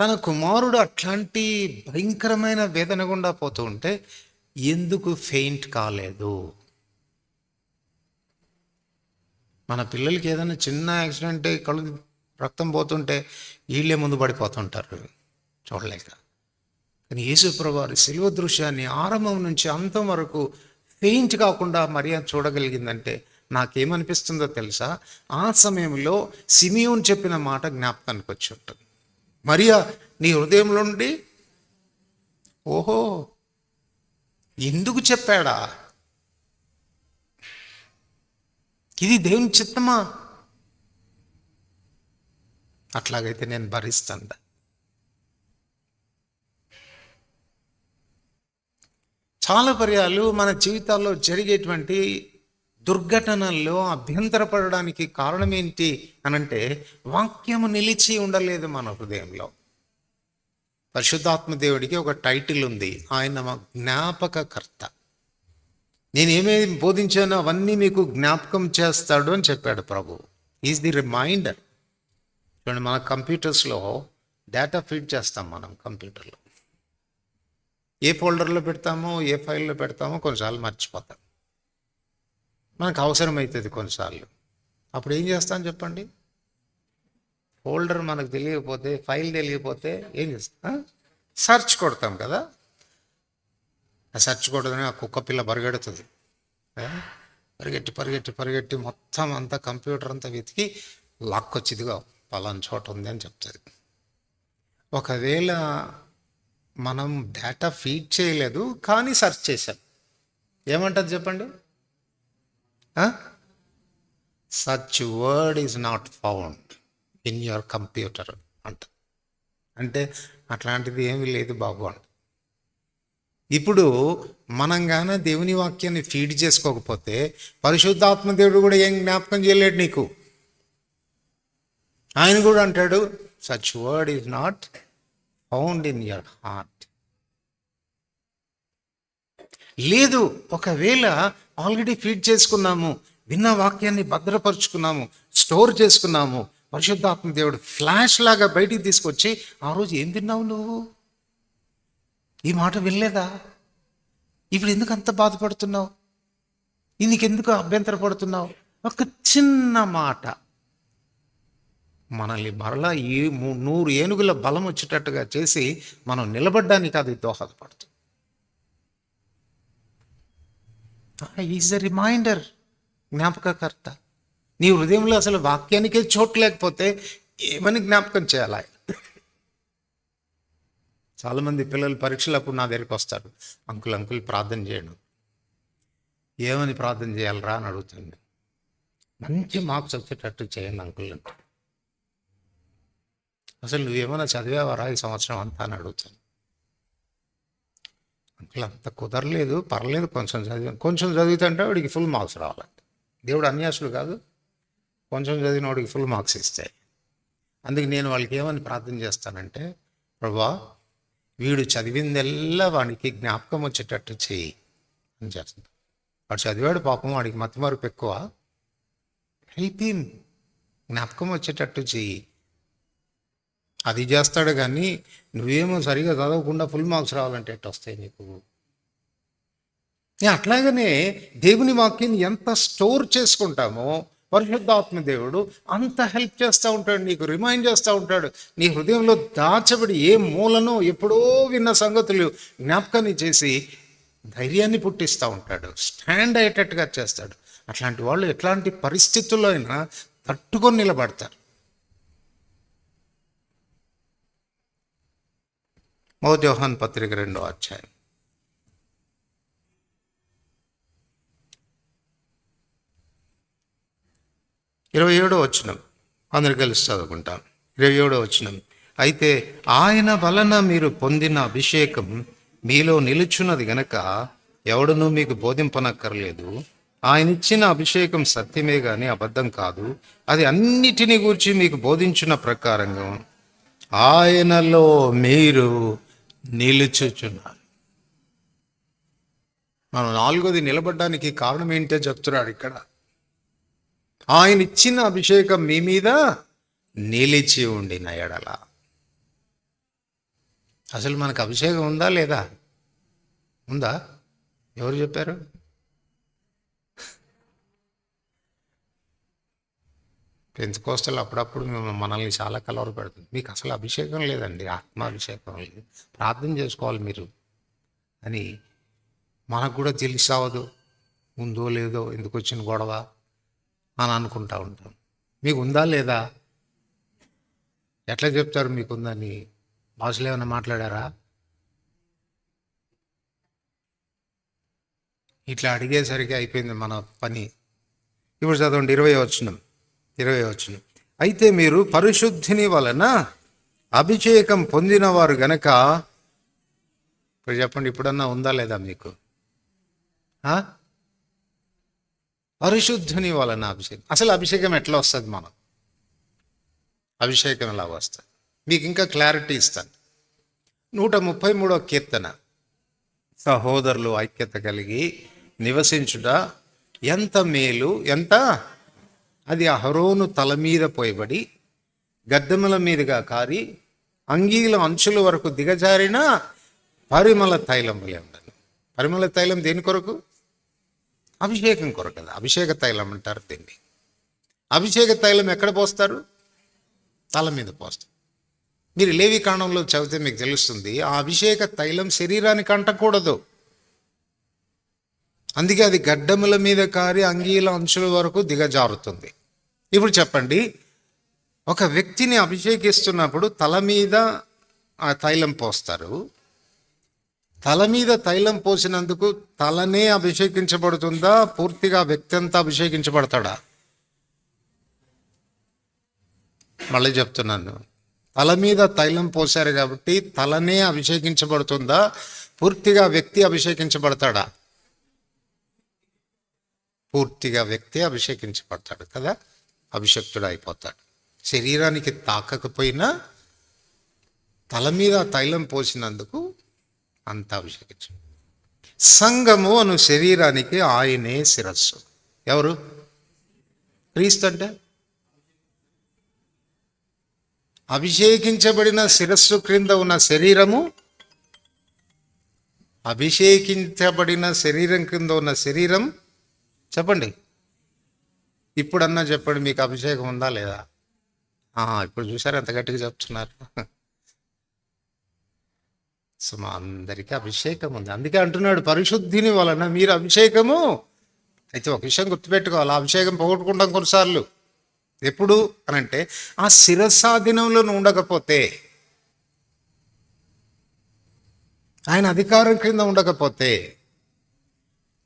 తన కుమారుడు అట్లాంటి భయంకరమైన వేదన గుండా పోతూ ఉంటే ఎందుకు ఫెయింట్ కాలేదు? మన పిల్లలకి ఏదైనా చిన్న యాక్సిడెంట్ కళ్ళు రక్తం పోతుంటే వీళ్ళే ముందు పడిపోతుంటారు చూడలేక. కానీ యేసుప్రభు వారి శిలువ దృశ్యాన్ని ఆరంభం నుంచి అంతం వరకు ఫెయింట్ కాకుండా మరియా చూడగలిగిందంటే నాకేమనిపిస్తుందో తెలుసా? ఆ సమయంలో సిమియోన్ చెప్పిన మాట జ్ఞాపకానికి వచ్చి ఉంటుంది. మరియా, నీ హృదయంలో నుండి ఓహో ఎందుకు చెప్పాడా? ఇది దేవుని చిత్తమా? అట్లాగైతే నేను భరిస్తాను. చాలా పర్యాలు మన జీవితాల్లో జరిగేటువంటి దుర్ఘటనల్లో అభ్యంతరపడడానికి కారణం ఏంటి అనంటే వాక్యము నిలిచి ఉండలేదు మన హృదయంలో. పరిశుద్ధాత్మ దేవుడికి ఒక టైటిల్ ఉంది, ఆయన జ్ఞాపకకర్త. నేనేమేమి బోధించానో అవన్నీ మీకు జ్ఞాపకం చేస్తాడు అని చెప్పాడు ప్రభు. Is the remainder. చూడండి, మన కంప్యూటర్స్లో డేటా ఫీడ్ చేస్తాం. మనం కంప్యూటర్లో ఏ ఫోల్డర్లో పెడతామో, ఏ ఫైల్లో పెడతామో కొన్నిసార్లు మర్చిపోతాం. మనకు అవసరమవుతుంది కొన్నిసార్లు. అప్పుడు ఏం చేస్తాం చెప్పండి? ఫోల్డర్ మనకు తెలియకపోతే, ఫైల్ తెలియకపోతే ఏం చేస్తాం? సెర్చ్ కొడతాం కదా. ఆ సెర్చ్ కొట్టగానే ఆ కుక్క పిల్ల పరిగెడుతుంది. పరిగెట్టి పరిగెట్టి పరిగెట్టి మొత్తం అంతా కంప్యూటర్ అంతా వెతికి లాక్కొచ్చిదిగా పలానా చోట ఉంది అని చెప్తుంది. ఒకవేళ మనం డేటా ఫీడ్ చేయలేదు కానీ సెర్చ్ చేశాం, ఏమంటుంది చెప్పండి? Such word is not found in your computer అంట. అంటే అట్లాంటిది ఏమీ లేదు బాబు అంట. ఇప్పుడు మనం గాన దేవుని వాక్యాన్ని ఫీడ్ చేసుకోకపోతే పరిశుద్ధాత్మ దేవుడు కూడా ఏం జ్ఞాపకం చేయలేడు నీకు. ఆయన కూడా అంటాడు, such word is not found in your heart. లేదు, ఒకవేళ ఆల్రెడీ ఫీడ్ చేసుకున్నాము, విన్న వాక్యాన్ని భద్రపరుచుకున్నాము, స్టోర్ చేసుకున్నాము, పరిశుద్ధాత్మ దేవుడు ఫ్లాష్ లాగా బయటికి తీసుకొచ్చి, ఆ రోజు ఏం తిన్నావు నువ్వు? ఈ మాట వినలేదా? ఇప్పుడు ఎందుకు అంత బాధపడుతున్నావు? నీకెందుకు అభ్యంతరపడుతున్నావు? ఒక చిన్న మాట మనల్ని మరలా 100 ఏనుగుల బలం వచ్చేటట్టుగా చేసి మనం నిలబడ్డానికి అది దోహదపడుతుంది. ఈజ్ ఎ రిమైండర్, జ్ఞాపకకర్త. నీ హృదయంలో అసలు వాక్యానికే చోటు లేకపోతే ఏమని జ్ఞాపకం చేయాలి? చాలామంది పిల్లలు పరీక్షలప్పుడు నా దగ్గరికి వస్తారు, అంకుల్ ప్రార్థన చేయను. ఏమని ప్రార్థన చేయాలరా అని అడుగుతాను. మంచి మార్క్స్ వచ్చేటట్టు చేయండి అంకుల్ అంటే. అసలు నువ్వేమైనా చదివావరా ఈ సంవత్సరం అంతా అని అడుగుతాను. అంకుల్ అంత కుదరలేదు, పర్లేదు కొంచెం చదివితే వాడికి ఫుల్ మార్క్స్ రావాలంటే. దేవుడు అన్యాసుడు కాదు, కొంచెం చదివిన వాడికి ఫుల్ మార్క్స్ ఇస్తాయి. అందుకే నేను వాళ్ళకి ఏమని ప్రార్థన చేస్తానంటే, ప్రభువా వీడు చదివిందల్లా వాడికి జ్ఞాపకం వచ్చేటట్టు చేయి అని చేస్తాను. వాడు చదివాడు పాపం, వాడికి మతిమరుపు ఎక్కువ, హెల్ప్ హిమ్, జ్ఞాపకం వచ్చేటట్టు చెయ్యి. అది చేస్తాడు కానీ నువ్వేమో సరిగా చదవకుండా ఫుల్ మార్క్స్ రావాలంటే ఎట్టు వస్తాయి నీకు? అట్లాగనే దేవుని వాక్యాన్ని ఎంత స్టోర్ చేసుకుంటామో పరిశుద్ధాత్మ దేవుడు అంత హెల్ప్ చేస్తూ ఉంటాడు, నీకు రిమైండ్ చేస్తూ ఉంటాడు. నీ హృదయంలో దాచబడి ఏ మూలనో ఎప్పుడో విన్న సంగతులు జ్ఞాపకాన్ని చేసి ధైర్యాన్ని పుట్టిస్తూ ఉంటాడు, స్టాండ్ అయ్యేటట్టుగా చేస్తాడు. అట్లాంటి వాళ్ళు ఎట్లాంటి పరిస్థితుల్లో అయినా తట్టుకొని నిలబడతారు. మొదటి యోహాను పత్రిక 2వ అధ్యాయం 27వ వచనం అందరు కలిసి చదువుకుంటాం. 27వ వచనం, అయితే ఆయన వలన మీరు పొందిన అభిషేకం మీలో నిలుచున్నది గనక ఎవడునూ మీకు బోధింపనక్కర్లేదు. ఆయన ఇచ్చిన అభిషేకం సత్యమే గాని అబద్ధం కాదు. అది అన్నిటిని గూర్చి మీకు బోధించిన ప్రకారంగా ఆయనలో మీరు నిలుచుచున్నారు. మనం 4వది నిలబడడానికి కారణం ఏంటో చెప్తున్నాడు ఇక్కడ. ఆయన ఇచ్చిన అభిషేకం మీ మీద నిలిచి ఉండిన ఎడల. అసలు మనకు అభిషేకం ఉందా లేదా? ఉందా? ఎవరు చెప్పారు? పెంతెకోస్తలు అప్పుడప్పుడు మనల్ని చాలా కలవర పెడుతుంది. మీకు అసలు అభిషేకం లేదండి, ఆత్మాభిషేకం లేదు, ప్రార్థన చేసుకోవాలి మీరు అని మనకు కూడా తెలిసావదు. ఉందో లేదో, ఎందుకు వచ్చిన గొడవ అని అనుకుంటా ఉంటాం. మీకు ఉందా లేదా? ఎట్లా చెప్తారు మీకుందని? భాషలు ఏమైనా మాట్లాడారా? ఇట్లా అడిగేసరికి అయిపోయింది మన పని. ఇప్పుడు చదవండి 20వ వచనం. అయితే మీరు పరిశుద్ధిని వలన అభిషేకం పొందినవారు గనక. ఇప్పుడు చెప్పండి, ఇప్పుడన్నా ఉందా లేదా మీకు? పరిశుద్ధిని వలన అభిషేకం. అసలు అభిషేకం ఎట్లా వస్తుంది? మనం అభిషేకం ఎలా వస్తుంది మీకు ఇంకా క్లారిటీ ఇస్తాను. 133వ కీర్తన. సహోదరులు ఐక్యత కలిగి నివసించుట ఎంత మేలు, ఎంత అది అహరోను తల మీద పోయబడి గద్దెముల మీదుగా కారి అంగీల అంచుల వరకు దిగజారిన పరిమళ తైలం వలె ఉండను. పరిమళ తైలం దేని కొరకు? అభిషేకం కొరకు కదా. అభిషేక తైలం అంటారు దీన్ని. అభిషేక తైలం ఎక్కడ పోస్తారు? తల మీద పోస్తారు. మీరు లేవి కాండంలో చదివితే మీకు తెలుస్తుంది, ఆ అభిషేక తైలం శరీరానికి అంటకూడదు. అందుకే అది గడ్డముల మీద కారి అంగీల అంచుల వరకు దిగజారుతుంది. ఇప్పుడు చెప్పండి, ఒక వ్యక్తిని అభిషేకిస్తున్నప్పుడు తల మీద ఆ తైలం పోస్తారు. తల మీద తైలం పోసినందుకు తలనే అభిషేకించబడుతుందా? పూర్తిగా వ్యక్తి అంతా అభిషేకించబడతాడా? మళ్ళీ చెప్తున్నాను, తల మీద తైలం పోశారు కాబట్టి తలనే అభిషేకించబడుతుందా? పూర్తిగా వ్యక్తి అభిషేకించబడతాడా? పూర్తిగా వ్యక్తి అభిషేకించబడతాడు కదా, అభిషక్తుడు అయిపోతాడు. శరీరానికి తాకకపోయినా తల మీద తైలం పోసినందుకు అంత అభిషేకించు. సంఘము అను శరీరానికి ఆయనే శిరస్సు. ఎవరు? క్రీస్తు. అంటే అభిషేకించబడిన శిరస్సు క్రింద ఉన్న శరీరము, అభిషేకించబడిన శరీరం క్రింద ఉన్న శరీరం. చెప్పండి, ఇప్పుడన్నా చెప్పండి, మీకు అభిషేకం ఉందా లేదా? ఇప్పుడు చూసారు ఎంత గట్టిగా చెప్తున్నారు. సో మా అందరికీ అభిషేకం ఉంది. అందుకే అంటున్నాడు పరిశుద్ధిని వలన మీరు అభిషేకము. అయితే ఒక విషయం గుర్తుపెట్టుకోవాలి, అభిషేకం పోగొట్టుకుంటాం కొన్నిసార్లు. ఎప్పుడు అనంటే ఆ శిరస్సాధీనంలో ఉండకపోతే, ఆయన అధికారం క్రింద ఉండకపోతే,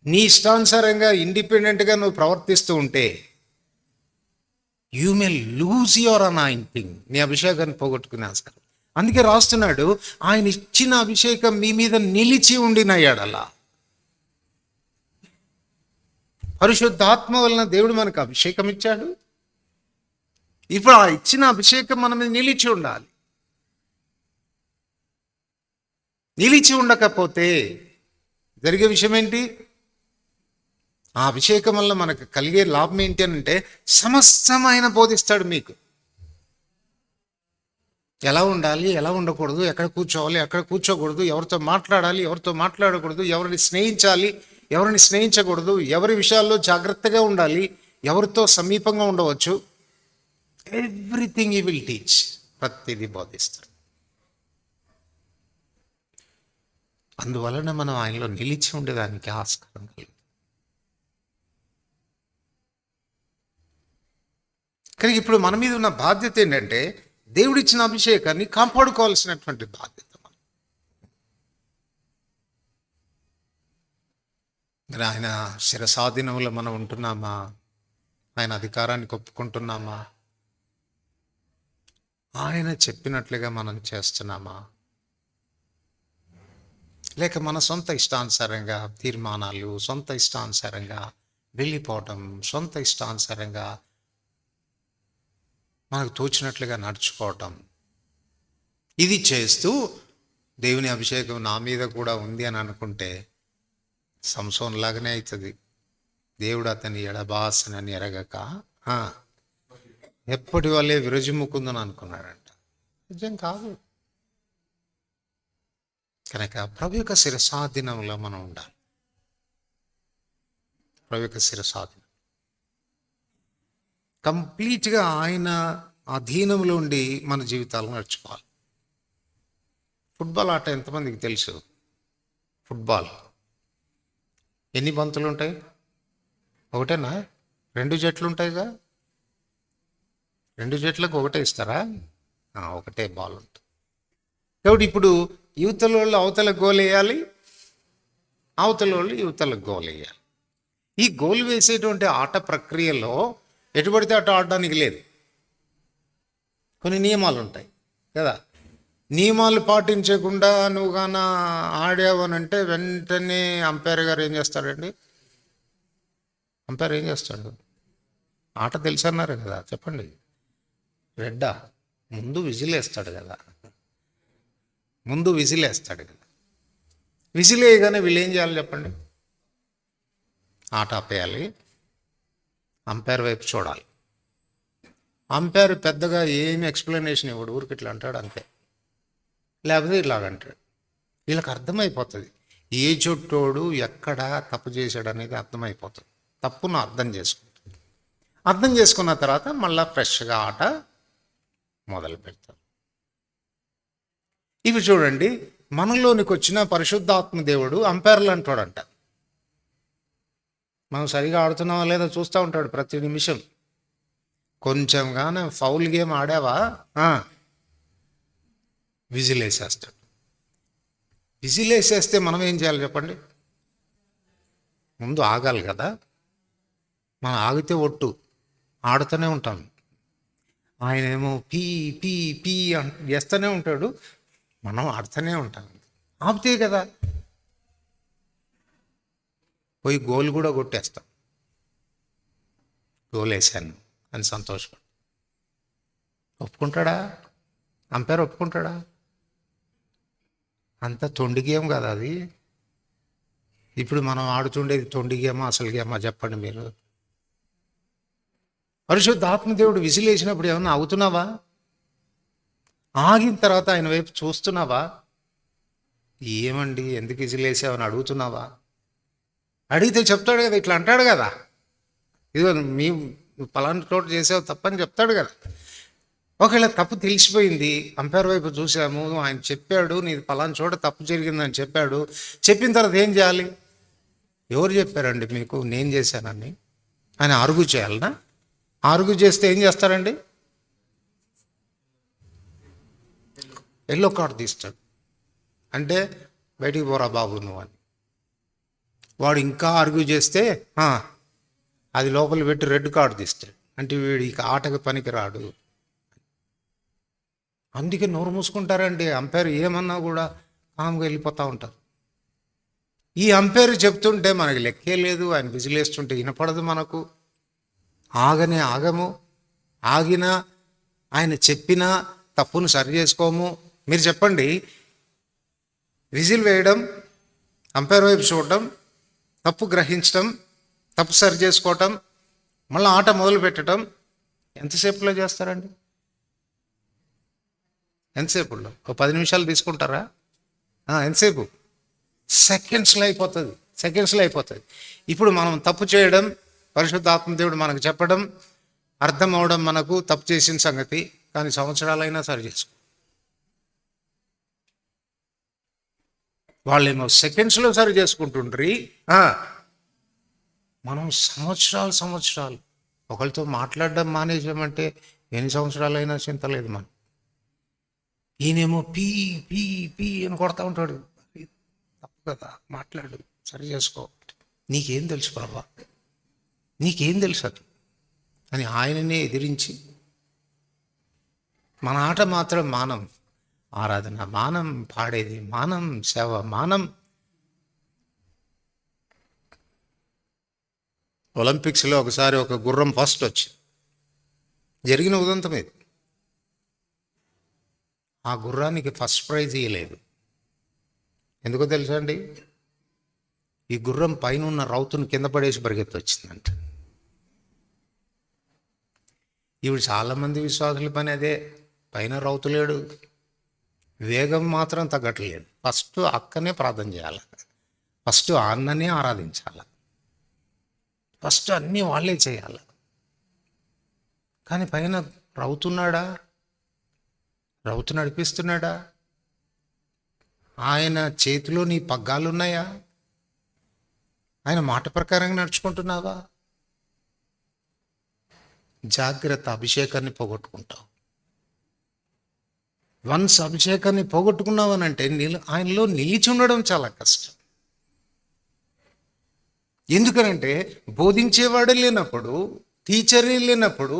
నీ ఇష్టానుసారంగా ఇండిపెండెంట్గా నువ్వు ప్రవర్తిస్తూ ఉంటే you may lose your anointing. నీ అభిషేకాన్ని పోగొట్టుకునే ఆస్కారం. అందుకే రాస్తున్నాడు, ఆయన ఇచ్చిన అభిషేకం మీ మీద నిలిచి ఉండిన ఎడల. పరిశుద్ధాత్మ వలన దేవుడు మనకు అభిషేకం ఇచ్చాడు. ఇప్పుడు ఆ ఇచ్చిన అభిషేకం మన మీద నిలిచి ఉండాలి. నిలిచి ఉండకపోతే జరిగే విషయం ఏంటి? ఆ అభిషేకం వల్ల మనకు కలిగే లాభం ఏంటి అని అంటే, సమస్తం ఆయన బోధిస్తాడు మీకు. ఎలా ఉండాలి, ఎలా ఉండకూడదు, ఎక్కడ కూర్చోవాలి, ఎక్కడ కూర్చోకూడదు, ఎవరితో మాట్లాడాలి, ఎవరితో మాట్లాడకూడదు, ఎవరిని స్నేహించాలి, ఎవరిని స్నేహించకూడదు, ఎవరి విషయాల్లో జాగ్రత్తగా ఉండాలి, ఎవరితో సమీపంగా ఉండవచ్చు. Everything he will teach. ప్రతిదీ బోధిస్తాడు. అందువలన మనం ఆయనలో నిలిచి ఉండేదానికి ఆస్కారం కలిగింది. కానీ ఇప్పుడు మన మీద ఉన్న బాధ్యత ఏంటంటే, దేవుడిచ్చిన అభిషేకాన్ని కాపాడుకోవాల్సినటువంటి బాధ్యత. మరి ఆయన శిరసాధీనంలో మనం ఉంటున్నామా? ఆయన అధికారాన్ని ఒప్పుకుంటున్నామా? ఆయన చెప్పినట్లుగా మనం చేస్తున్నామా? లేక మన సొంత ఇష్టానుసారంగా తీర్మానాలు, సొంత ఇష్టానుసారంగా వెళ్ళిపోవటం, సొంత ఇష్టానుసారంగా మనకు తోచినట్లుగా నడుచుకోవటం, ఇది చేస్తూ దేవుని అభిషేకం నా మీద కూడా ఉంది అని అనుకుంటే సంసోన్ లాగానే అవుతుంది. దేవుడు అతని ఎడబాసనని ఎరగక ఎప్పటి వల్లే విరజిమ్ముకుందని అనుకున్నాడంట. నిజం కాదు. కనుక ప్రభు యొక్క శిరసాధీనంలో మనం ఉండాలి. ప్రభు యొక్క శిరసాధీనం కంప్లీట్గా ఆయన అధీనంలో ఉండి మన జీవితాలను నడుచుకోవాలి. ఫుట్బాల్ ఆట ఎంతమందికి తెలుసు? ఫుట్బాల్ ఎన్ని బంతులు ఉంటాయి? ఒకటేనా? 2 జట్లు ఉంటాయిగా. 2 జట్లకు ఒకటే ఇస్తారా? ఒకటే బాల్ ఉంటుంది. కాబట్టి ఇప్పుడు యువతల వాళ్ళు అవతల గోల్ వేయాలి, అవతల వాళ్ళు యువతలకు గోల్ వేయాలి. ఈ గోల్ వేసేటువంటి ఆట ప్రక్రియలో ఎటు పడితే అటు ఆడడానికి లేదు. కొన్ని నియమాలు ఉంటాయి కదా. నియమాలు పాటించకుండా నువ్వు గాన ఆడావనంటే వెంటనే అంపైర్ గారు ఏం చేస్తాడండి? అంపైర్ ఏం చేస్తాడు? ఆట తెలుసు అన్నారు కదా, చెప్పండి. రెడ్డా? ముందు విజిలేస్తాడు కదా. విజిలేయగానే వీళ్ళు ఏం చేయాలి చెప్పండి? ఆట ఆపేయాలి, అంపైర్ వైపు చూడాలి. అంపైర్ పెద్దగా ఏమి ఎక్స్ప్లెనేషన్ ఇవ్వడు, ఊరికి ఇట్లా అంటాడు అంతే, లేకపోతే ఇలాగంటాడు. వీళ్ళకి అర్థమైపోతుంది ఏ చోటోడు ఎక్కడ తప్పు చేశాడు అనేది అర్థమైపోతుంది. తప్పును అర్థం చేసుకున్న తర్వాత మళ్ళీ ఫ్రెష్గా ఆట మొదలు పెడతారు. ఇవి చూడండి, మనలోనికి వచ్చిన పరిశుద్ధాత్మ దేవుడు అంపైర్లు అంటాడంట. మనం సరిగా ఆడుతున్నావా లేదా చూస్తూ ఉంటాడు ప్రతి నిమిషం. కొంచెం కానీ ఫౌల్ గేమ్ ఆడావా విజిల్ వేసేస్తాడు. విజిల్ వేసేస్తే మనం ఏం చేయాలి చెప్పండి? ముందు ఆగాలి కదా. మనం ఆగితే ఒట్టు ఆడుతూనే ఉంటాం. ఆయనేమో పీ పీ పీ చేస్తూనే ఉంటాడు, మనం ఆడుతూనే ఉంటాం. ఆపితే కదా పోయి గోల్ కూడా కొట్టేస్తాం. గోల్ వేసాను అని సంతోషపడు. ఒప్పుకుంటాడా అంపైర్? ఒప్పుకుంటాడా? అంత తొండి గేమ్ కదా అది. ఇప్పుడు మనం ఆడుతుండేది తొండి గేమా అసలు గేమా చెప్పండి మీరు? పరిశుద్ధాత్మదేవుడు విసిలేసినప్పుడు ఏమన్నా అవుతున్నావా? ఆగిన తర్వాత ఆయన వైపు చూస్తున్నావా? ఏమండి ఎందుకు విసిలేసావని అడుగుతున్నావా? అడిగితే చెప్తాడు కదా, ఇట్లా అంటాడు కదా, ఇదిగో మీ పలానా చోటు చేసావు తప్పని చెప్తాడు కదా. ఒకవేళ తప్పు తెలిసిపోయింది, అంపైర్ వైపు చూసాము, ఆయన చెప్పాడు నీది పలానా చోట తప్పు జరిగిందని చెప్పాడు. చెప్పిన తర్వాత ఏం చేయాలి? ఎవరు చెప్పారండి మీకు నేను చేశానని? ఆయన అరుగు చేయాలనా? అరుగు చేస్తే ఏం చేస్తారండి? ఎల్లో కార్డు తీస్తాడు. అంటే బయటికి పోరా బాబు నువ్వు అని. వాడు ఇంకా అరుగు చేస్తే అది లోపల పెట్టి రెడ్ కార్డు తీస్తాడు. అంటే వీడు ఇక ఆటకు పనికి రాడు. అందుకే నోరు మూసుకుంటారండి. అంపైర్ ఏమన్నా కూడా కామ్గా వెళ్ళిపోతూ ఉంటారు. ఈ అంపైర్ చెప్తుంటే మనకి లెక్కే లేదు, ఆయన విజిలేస్తుంటే వినపడదు మనకు. ఆగము. ఆగినా ఆయన చెప్పినా తప్పును సరి చేసుకోము. మీరు చెప్పండి, విజిల్ వేయడం, అంపైర్ వైపు చూడడం, తప్పు గ్రహించడం, తప్పు సరి చేసుకోవటం, మళ్ళీ ఆట మొదలు పెట్టడం ఎంతసేపులో చేస్తారండి? ఎంతసేపులో? ఒక 10 నిమిషాలు తీసుకుంటారా? ఎంతసేపు? సెకండ్స్లో అయిపోతుంది. ఇప్పుడు మనం తప్పు చేయడం, పరిశుద్ధాత్మదేవుడు మనకు చెప్పడం, అర్థం అవడం మనకు తప్పు చేసిన సంగతి, కానీ సంవత్సరాలైనా సరి చేసుకో. వాళ్ళేమో సెకండ్స్లో సరి చేసుకుంటుండ్రి, మనం సంవత్సరాలు ఒకరితో మాట్లాడడం మానేసామంటే ఎన్ని సంవత్సరాలైనా చింతలేదు మనం. ఈయనేమో పీ పీ పీ అని కొడతా ఉంటాడు. తప్పు కదా, మాట్లాడు, సరి చేసుకో. నీకేం తెలుసు ప్రభా, నీకేం తెలుసు అది అని ఆయననే ఎదిరించి మన ఆట మాత్రం మానం, ఆరాధన మానం, పాడేది మానం, సేవ మానం. ఒలింపిక్స్లో ఒకసారి ఒక గుర్రం ఫస్ట్ వచ్చింది, జరిగిన ఉదంతం ఇది. ఆ గుర్రానికి ఫస్ట్ ప్రైజ్ ఇవ్వలేదు. ఎందుకో తెలుసా అండి? ఈ గుర్రం పైన ఉన్న రౌతును కింద పడేసి పరిగెత్తి వచ్చిందంట. ఇప్పుడు చాలామంది విశ్వాసుల పని అదే, పైన రౌతు లేడు, వేగం మాత్రం తగ్గట్లేదు. ఫస్ట్ అక్కనే ప్రార్థన చేయాలి, ఫస్ట్ అన్ననే ఆరాధించాలి, ఫస్ట్ అన్నీ వాళ్ళే చేయాలి. కానీ పైన రౌతున్నాడా? రౌతు నడిపిస్తున్నాడా? ఆయన చేతిలో నీ పగ్గాలు ఉన్నాయా? ఆయన మాట ప్రకారంగా నడుచుకుంటున్నావా? జాగ్రత్త, అభిషేకాన్ని పోగొట్టుకుంటావు. వన్స్ అభిషేకాన్ని పోగొట్టుకున్నావనంటే ఆయనలో నిలిచి ఉండడం చాలా కష్టం. ఎందుకనంటే బోధించేవాడే లేనప్పుడు, టీచరే లేనప్పుడు,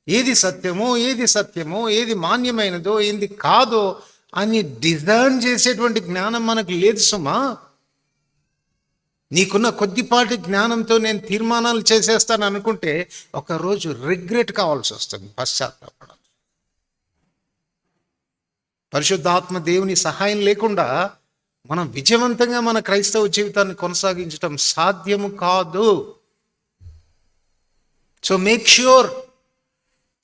ఏది సత్యమో ఏది మాన్యమైనదో ఏది కాదో అని డిజైన్ చేసేటువంటి జ్ఞానం మనకు లేదు సుమా. నీకున్న కొద్దిపాటి జ్ఞానంతో నేను తీర్మానాలు చేసేస్తాను అనుకుంటే ఒకరోజు రిగ్రెట్ కావాల్సి వస్తుంది, పశ్చాత్తాపడం. పరిశుద్ధాత్మ దేవుని సహాయం లేకుండా మనం విజయవంతంగా మన క్రైస్తవ జీవితాన్ని కొనసాగించడం సాధ్యము కాదు. సో మేక్ ష్యూర్,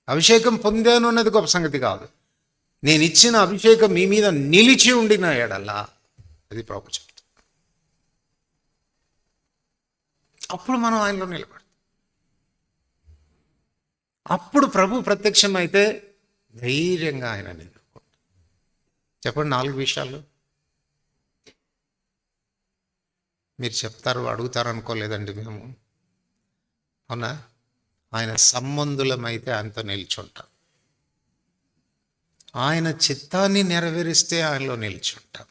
అభిషేకం పొందాను అన్నది గొప్ప సంగతి కాదు, నేను ఇచ్చిన అభిషేకం మీ మీద నిలిచి ఉండిన ఎడలా అది ప్రభు చెప్తాడు. అప్పుడు మనం ఆయనలో నిలబడతాం. అప్పుడు ప్రభు ప్రత్యక్షమైతే ధైర్యంగా ఆయన ఎదుర్కొంటాం. చెప్పండి 4 విషయాలు మీరు చెప్తారు, అడుగుతారు అనుకోలేదండి మేము. అవునా? ఆయన సంబంధులమైతే ఆయనతో నిల్చుంటాం, ఆయన చిత్తాన్ని నెరవేరిస్తే ఆయనలో నిల్చుంటాం.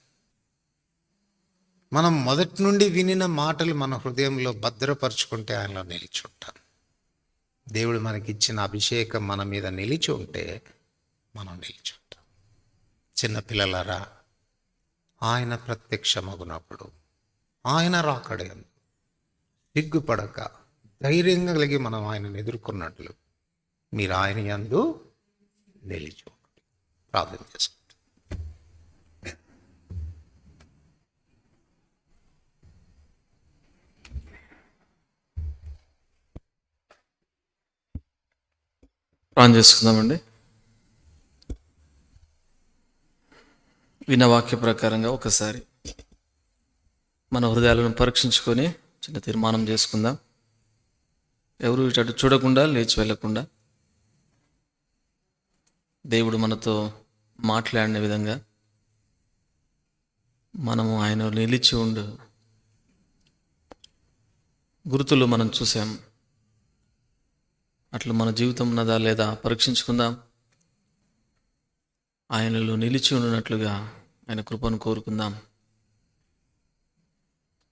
మనం మొదటి నుండి వినిన మాటలు మన హృదయంలో భద్రపరుచుకుంటే ఆయనలో నిల్చుంటాం. దేవుడు మనకిచ్చిన అభిషేకం మన మీద నిలిచి ఉంటే మనం నిల్చుంటాం. చిన్నపిల్లలారా, ఆయన ప్రత్యక్షమగునప్పుడు, ఆయన రాకడయందు సిగ్గుపడక ధైర్యంగా కలిగి మనం ఆయనను ఎదుర్కొన్నట్లు మీరు ఆయన యందు నిలిచి ప్రార్థన చేసుకుంటాం. ప్రార్థన చేసుకుందామండి. విన్న వాక్య ప్రకారంగా ఒకసారి మన హృదయాలను పరీక్షించుకొని చిన్న తీర్మానం చేసుకుందాం. ఎవరు ఇటు చూడకుండా లేచి వెళ్ళకుండా దేవుడు మనతో మాట్లాడిన విధంగా మనము ఆయన నిలిచి ఉండు గుర్తులు మనం చూసాం. అట్లా మన జీవితం ఉన్నదా లేదా పరీక్షించుకుందాం. ఆయనలో నిలిచి ఉన్నట్లుగా ఆయన కృపను కోరుకుందాం.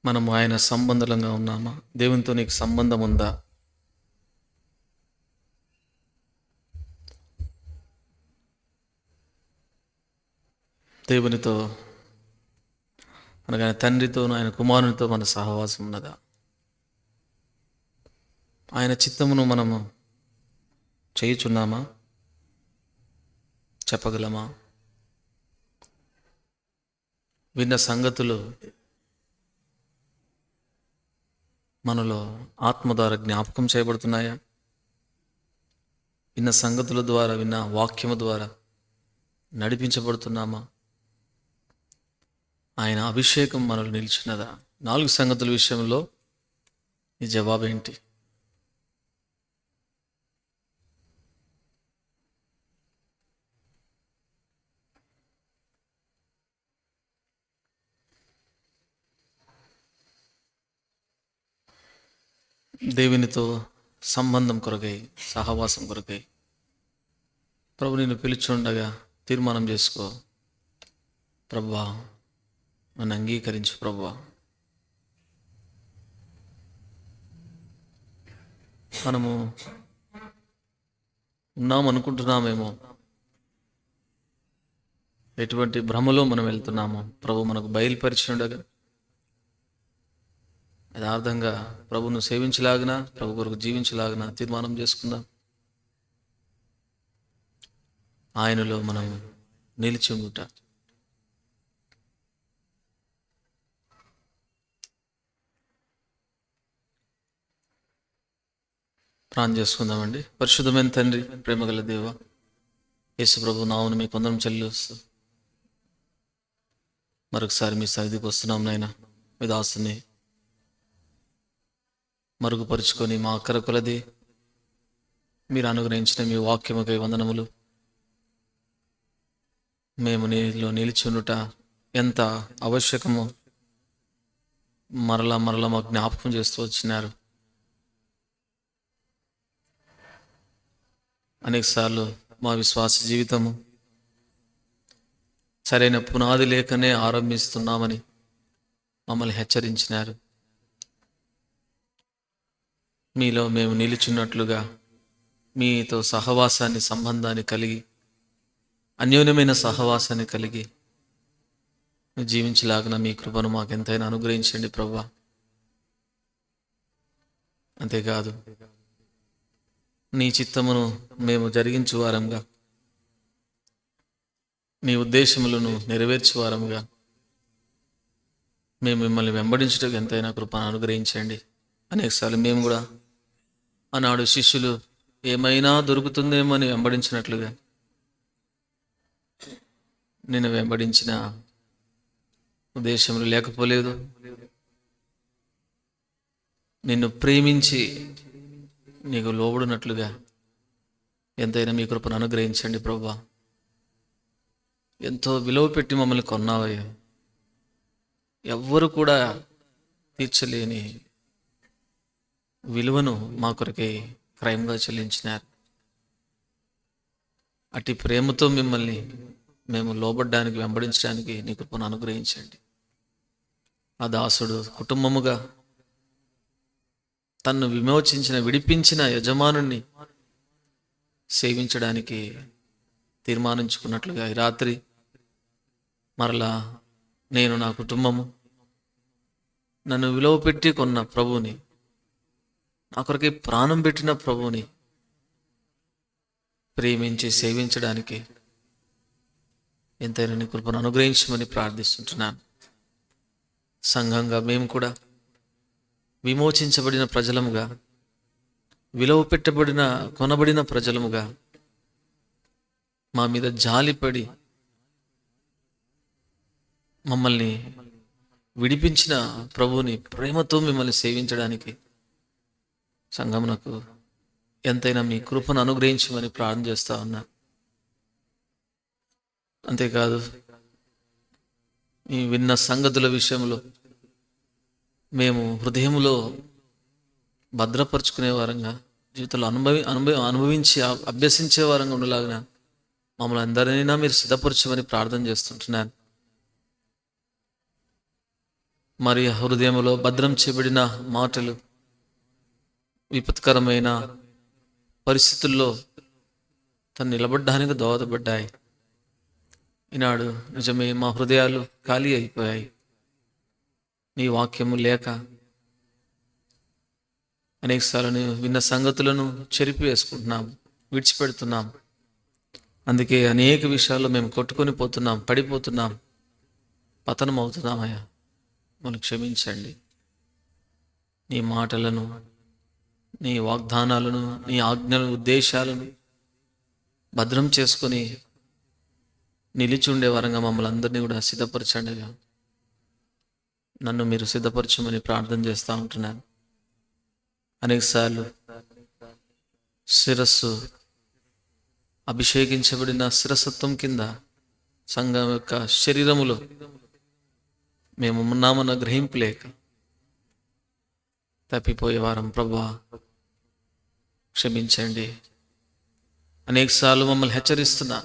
మనము ఆయన సంబంధంగా ఉన్నామా? దేవునితో నీకు సంబంధం ఉందా? దేవునితో మనకు ఆయన తండ్రితోనూ ఆయన కుమారునితో మన సహవాసం ఉన్నదా? ఆయన చిత్తమును మనము చేయుచున్నామా? చెప్పగలమా? విన్న సంగతులు మనలో ఆత్మ ద్వారా జ్ఞాపకం చేయబడుతున్నాయా? విన్న సంగతుల ద్వారా, విన్న వాక్యము ద్వారా నడిపించబడుతున్నామా? ఆయన అభిషేకం మనలో నిలిచినదా? 4 సంగతుల విషయంలో ఈ జవాబు ఏంటి? దేవునితో సంబంధం కొరకై, సహవాసం కొరకై ప్రభు నిన్ను పిలుచుండగా తీర్మానం చేసుకో. ప్రభువా, నన్ను అంగీకరించు ప్రభువా. మనము ఉన్నామనుకుంటున్నామేమో, ఎటువంటి భ్రమలో మనం వెళ్తున్నామో ప్రభు మనకు బయలుపరిచినగా యథార్థంగా ప్రభును సేవించలాగిన, ప్రభు కొరకు జీవించలాగిన తీర్మానం చేసుకుందాం. ఆయనలో మనం నిలిచి ఉండుట. ప్రార్థన చేసుకుందామండి. పరిశుద్ధమైన తండ్రి, ప్రేమగల దేవ, యేసు ప్రభు నామమున మీకు వందనం చెల్లిస్తూ మరొకసారి మీ సన్నిధికి వస్తున్నాం నాయన. మీ దాసుని మరుగుపరుచుకొని మా అక్కర కొలది మీరు అనుగ్రహించిన మీ వాక్యముకై వందనములు. మేము నీలో నిలిచి ఉండుట ఎంత ఆవశ్యకమో మరలా మరలా మాకు జ్ఞాపకం చేస్తూ వచ్చినారు. అనేకసార్లు మా విశ్వాస జీవితము సరైన పునాది లేకనే ఆరంభిస్తున్నామని మమ్మల్ని హెచ్చరించినారు. మీలో మేము నిలిచినట్లుగా మీతో సహవాసాన్ని, సంబంధాన్ని కలిగి, అన్యోన్యమైన సహవాసాన్ని కలిగి జీవించలాగిన మీ కృపను మాకు ఎంతైనా అనుగ్రహించండి ప్రభువా. అంతేకాదు, నీ చిత్తమును మేము జరిగించు వారంగా, నీ ఉద్దేశములను నెరవేర్చు వారంగా మేము మిమ్మల్ని వెంబడించడానికి ఎంతైనా కృపను అనుగ్రహించండి. అనేకసార్లు మేము కూడా ఆనాడు శిష్యులు ఏమైనా దొరుకుతుందేమో అని వెంబడించినట్లుగా నేను వెంబడించిన ఉద్దేశములు లేకపోలేదు. నిన్ను ప్రేమించి నీకు లోబడినట్లుగా ఎంతైనా మీ కృపను అనుగ్రహించండి ప్రభువా. ఎంతో విలువ పెట్టి మమ్మల్ని కొన్నావయ్యా. ఎవ్వరు కూడా తీర్చలేని విలువను మా కొరకై క్రయంగా చెల్లించినారు. అట్టి ప్రేమతో మిమ్మల్ని మేము లోబడ్డానికి, వెంబడించడానికి నీ కృపను అనుగ్రహించండి. ఆ దాసుడు కుటుంబముగా తన్ను విమోచించిన, విడిపించిన యజమానుణ్ణి సేవించడానికి తీర్మానించుకున్నట్లుగా ఈ రాత్రి మరలా నేను, నా కుటుంబము, నన్ను విలువ పెట్టి కొన్న ప్రభువుని, నా కొరకే ప్రాణం పెట్టిన ప్రభువుని ప్రేమించి సేవించడానికి ఎంతైనా నీ కృపను అనుగ్రహించమని ప్రార్థిస్తుంటున్నాను. సంఘంగా మేము కూడా విమోచించబడిన ప్రజలముగా, విలువ పెట్టబడిన, కొనబడిన ప్రజలముగా మా మీద జాలిపడి మమ్మల్ని విడిపించిన ప్రభువుని ప్రేమతో మిమ్మల్ని సేవించడానికి సంఘమునకు ఎంతైనా మీ కృపను అనుగ్రహించమని ప్రార్థన చేస్తా ఉన్నా. అంతేకాదు, ఈ విన్న సంగతుల విషయంలో మేము హృదయంలో భద్రపరుచుకునే వారంగా, జీవితంలో అనుభవించి అభ్యసించే వారంగా ఉండలాగిన మమ్మల్ని అందరినైనా మీరు సిద్ధపరచమని ప్రార్థన చేస్తుంటున్నాను. మరి హృదయంలో భద్రం చేయబడిన మాటలు విపత్కరమైన పరిస్థితుల్లో తను నిలబడ్డానికి దోహదపడ్డాయి. ఈనాడు నిజమే మా హృదయాలు ఖాళీ అయిపోయాయి. నీ వాక్యము లేక అనేకసార్లు విన్న సంగతులను చెరిపివేసుకుంటున్నాం, విడిచిపెడుతున్నాం. అందుకే అనేక విషయాల్లో మేము కొట్టుకొని పోతున్నాం, పడిపోతున్నాం, పతనం అవుతున్నామయ్యా. మనం క్షమించండి. నీ మాటలను, నీ వాగ్దానాలను, నీ ఆజ్ఞల ఉద్దేశాలను భద్రం చేసుకొని నిలిచి ఉండే వరంగా మమ్మల్ని అందరినీ కూడా సిద్ధపరచండి. నన్ను మీరు సిద్ధపరచమని ప్రార్థన చేస్తూ ఉంటున్నాను. అనేకసార్లు శిరస్సు, అభిషేకించబడిన శిరసత్వం కింద సంఘం యొక్క శరీరములో మేము ఉన్నామన్న గ్రహింపు లేక తప్పిపోయే వారం ప్రభువా క్షమించండి. అనేకసార్లు మమ్మల్ని హెచ్చరిస్తున్నా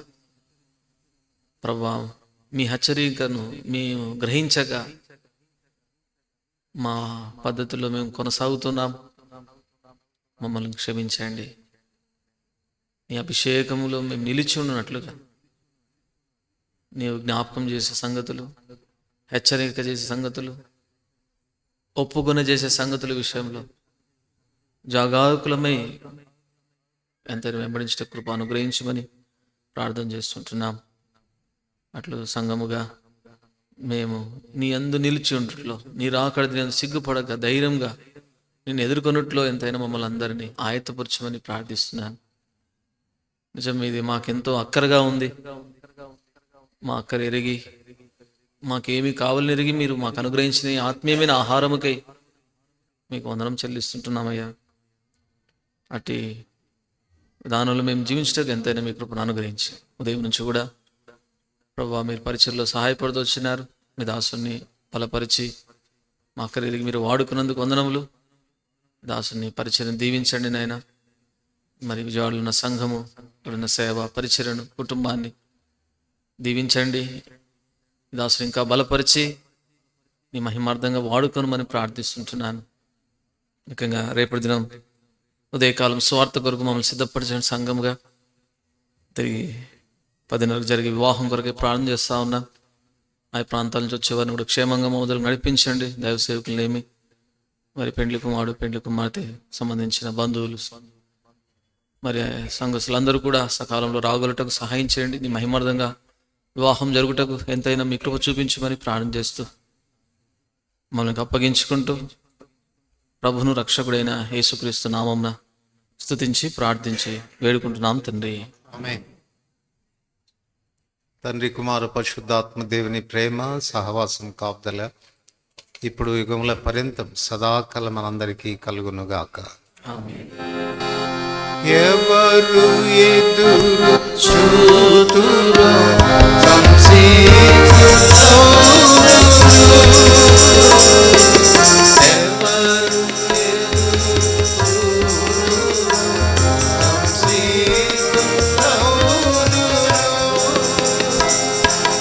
ప్రభువా, మీ హెచ్చరికను మేము గ్రహించక మా పద్ధతిలో మేము కొనసాగుతున్నాం. మమ్మల్ని క్షమించండి. నీ అభిషేకములో మేము నిలిచి ఉన్నట్లుగా నీవు జ్ఞాపకం చేసే సంగతులు, హెచ్చరిక చేసే సంగతులు, ఒప్పుకొన చేసే సంగతుల విషయంలో జాగరూకులమై ఎంతైనా వెంబడించే కృప అనుగ్రహించమని ప్రార్థన చేస్తుంటున్నాం. అట్లు సంఘముగా మేము నీ యందు నిలిచి ఉంటుట్లో, నీ రాకడ నేను సిగ్గుపడక ధైర్యంగా నేను ఎదుర్కొన్నట్లో ఎంతైనా మమ్మల్ని అందరినీ ఆయత్తపరచమని ప్రార్థిస్తున్నాను. నిజం, ఇది మాకెంతో అక్కరగా ఉంది. మా అక్కర ఎరిగి, మాకేమీ కావాలని ఎరిగి మీరు మాకు అనుగ్రహించిన ఈ ఆత్మీయమైన ఆహారముకై మీకు వందనం చెల్లిస్తుంటున్నామయ్యా. అట్టి విధానంలో మేము జీవించడానికి ఎంతైనా మీ కృపను అనుగ్రహించి, ఉదయం నుంచి కూడా ప్రభువా మీరు పరిచయలో సహాయపడుతూ వచ్చినారు. మీ దాసుని బలపరిచి మా అక్కర ఎరిగి మీరు వాడుకున్నందుకు వందనములు. దాసుని పరిచయం దీవించండి నాయన. మరి విజయవాడలో ఉన్న సంఘము, ఇక్కడున్న సేవ పరిచయను, కుటుంబాన్ని దీవించండి. దాసుని ఇంకా బలపరిచి నీ మహిమార్థంగా వాడుకొనమని ప్రార్థిస్తుంటున్నాను. ముఖ్యంగా రేపటి దినం ఉదయకాలం స్వార్థ కొరకు మమ్మల్ని సిద్ధపరచండి. సంఘముగా తిరిగి 10:30 జరిగే వివాహం కొరకే ప్రార్థన చేస్తూ ఉన్నా. ఆ ప్రాంతాల నుంచి వచ్చేవారిని కూడా క్షేమంగా మొదలు నడిపించండి. దైవ సేవకులనేమి, మరి పెండ్లి కుమారుడు, పెండ్లి కుమార్తె సంబంధించిన బంధువులు, మరి సంఘస్థులందరూ కూడా సకాలంలో రాగలుటకు సహాయం చేయండి. నీ మహిమార్థంగా వివాహం జరుగుటకు ఎంతైనా మీ కృప చూపించమని ప్రార్థన చేస్తూ మమ్మల్ని అప్పగించుకుంటూ ప్రభును రక్షకుడైన యేసుక్రీస్తు నామమున స్తుతించి ప్రార్థించి వేడుకుంటున్నాం తండ్రి. ఆమేన్. తండ్రి, కుమార పరిశుద్ధాత్మ దేవుని ప్రేమ సహవాసం కాపుదల ఇప్పుడు యుగముల పర్యంతం సదాకాలం మనందరికీ కలుగునుగాక. ఆమేన్. ఎవరు ఎదురు చూతురో సంశయించుచున్నారు. ఎవరు ఎదురు చూతురో సంశయించుచున్నారు.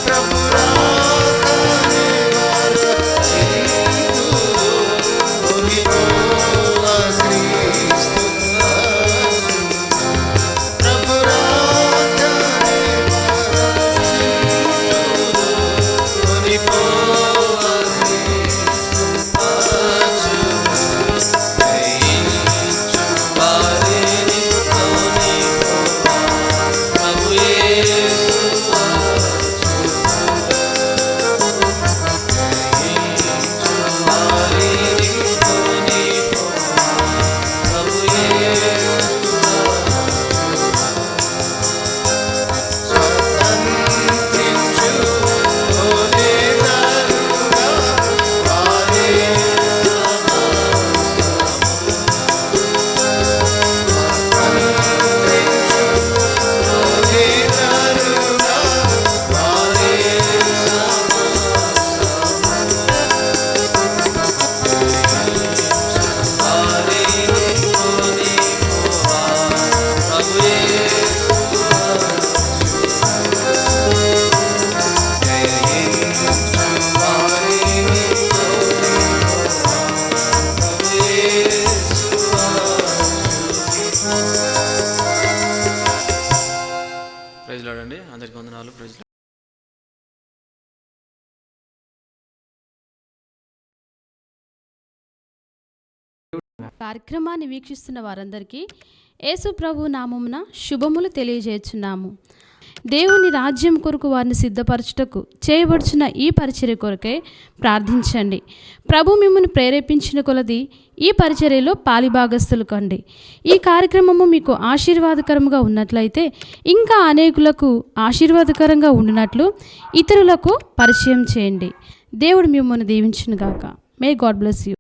ప్రభు రాకనే వరచేయుదురు. కొనిపోవ క్రీస్తు దాసు. ప్రభు రాకనే వరచేయుదురు. కొనిపోవ క్రీస్తు దాసు. జయించు వారిని కొనిపోవ ప్రభు యేసు ప్రైజ్ లార్డ్ అండి. అందరికీ వందనాలు. Praise lord. కార్యక్రమాన్ని వీక్షిస్తున్న వారందరికీ యేసు ప్రభు నామమున శుభములు తెలియజేస్తున్నాము. దేవుని రాజ్యం కొరకు వారిని సిద్ధపరచుటకు చేయబడుచున్న ఈ పరిచర్య కొరకై ప్రార్థించండి. ప్రభు మిమ్మల్ని ప్రేరేపించిన కొలది ఈ పరిచర్యలో పాలిభాగస్తులు కండి. ఈ కార్యక్రమము మీకు ఆశీర్వాదకరంగా ఉన్నట్లయితే ఇంకా అనేకులకు ఆశీర్వాదకరంగా ఉండినట్లు ఇతరులకు పరిచయం చేయండి. దేవుడు మిమ్మల్ని దీవించును గాక. May God bless you.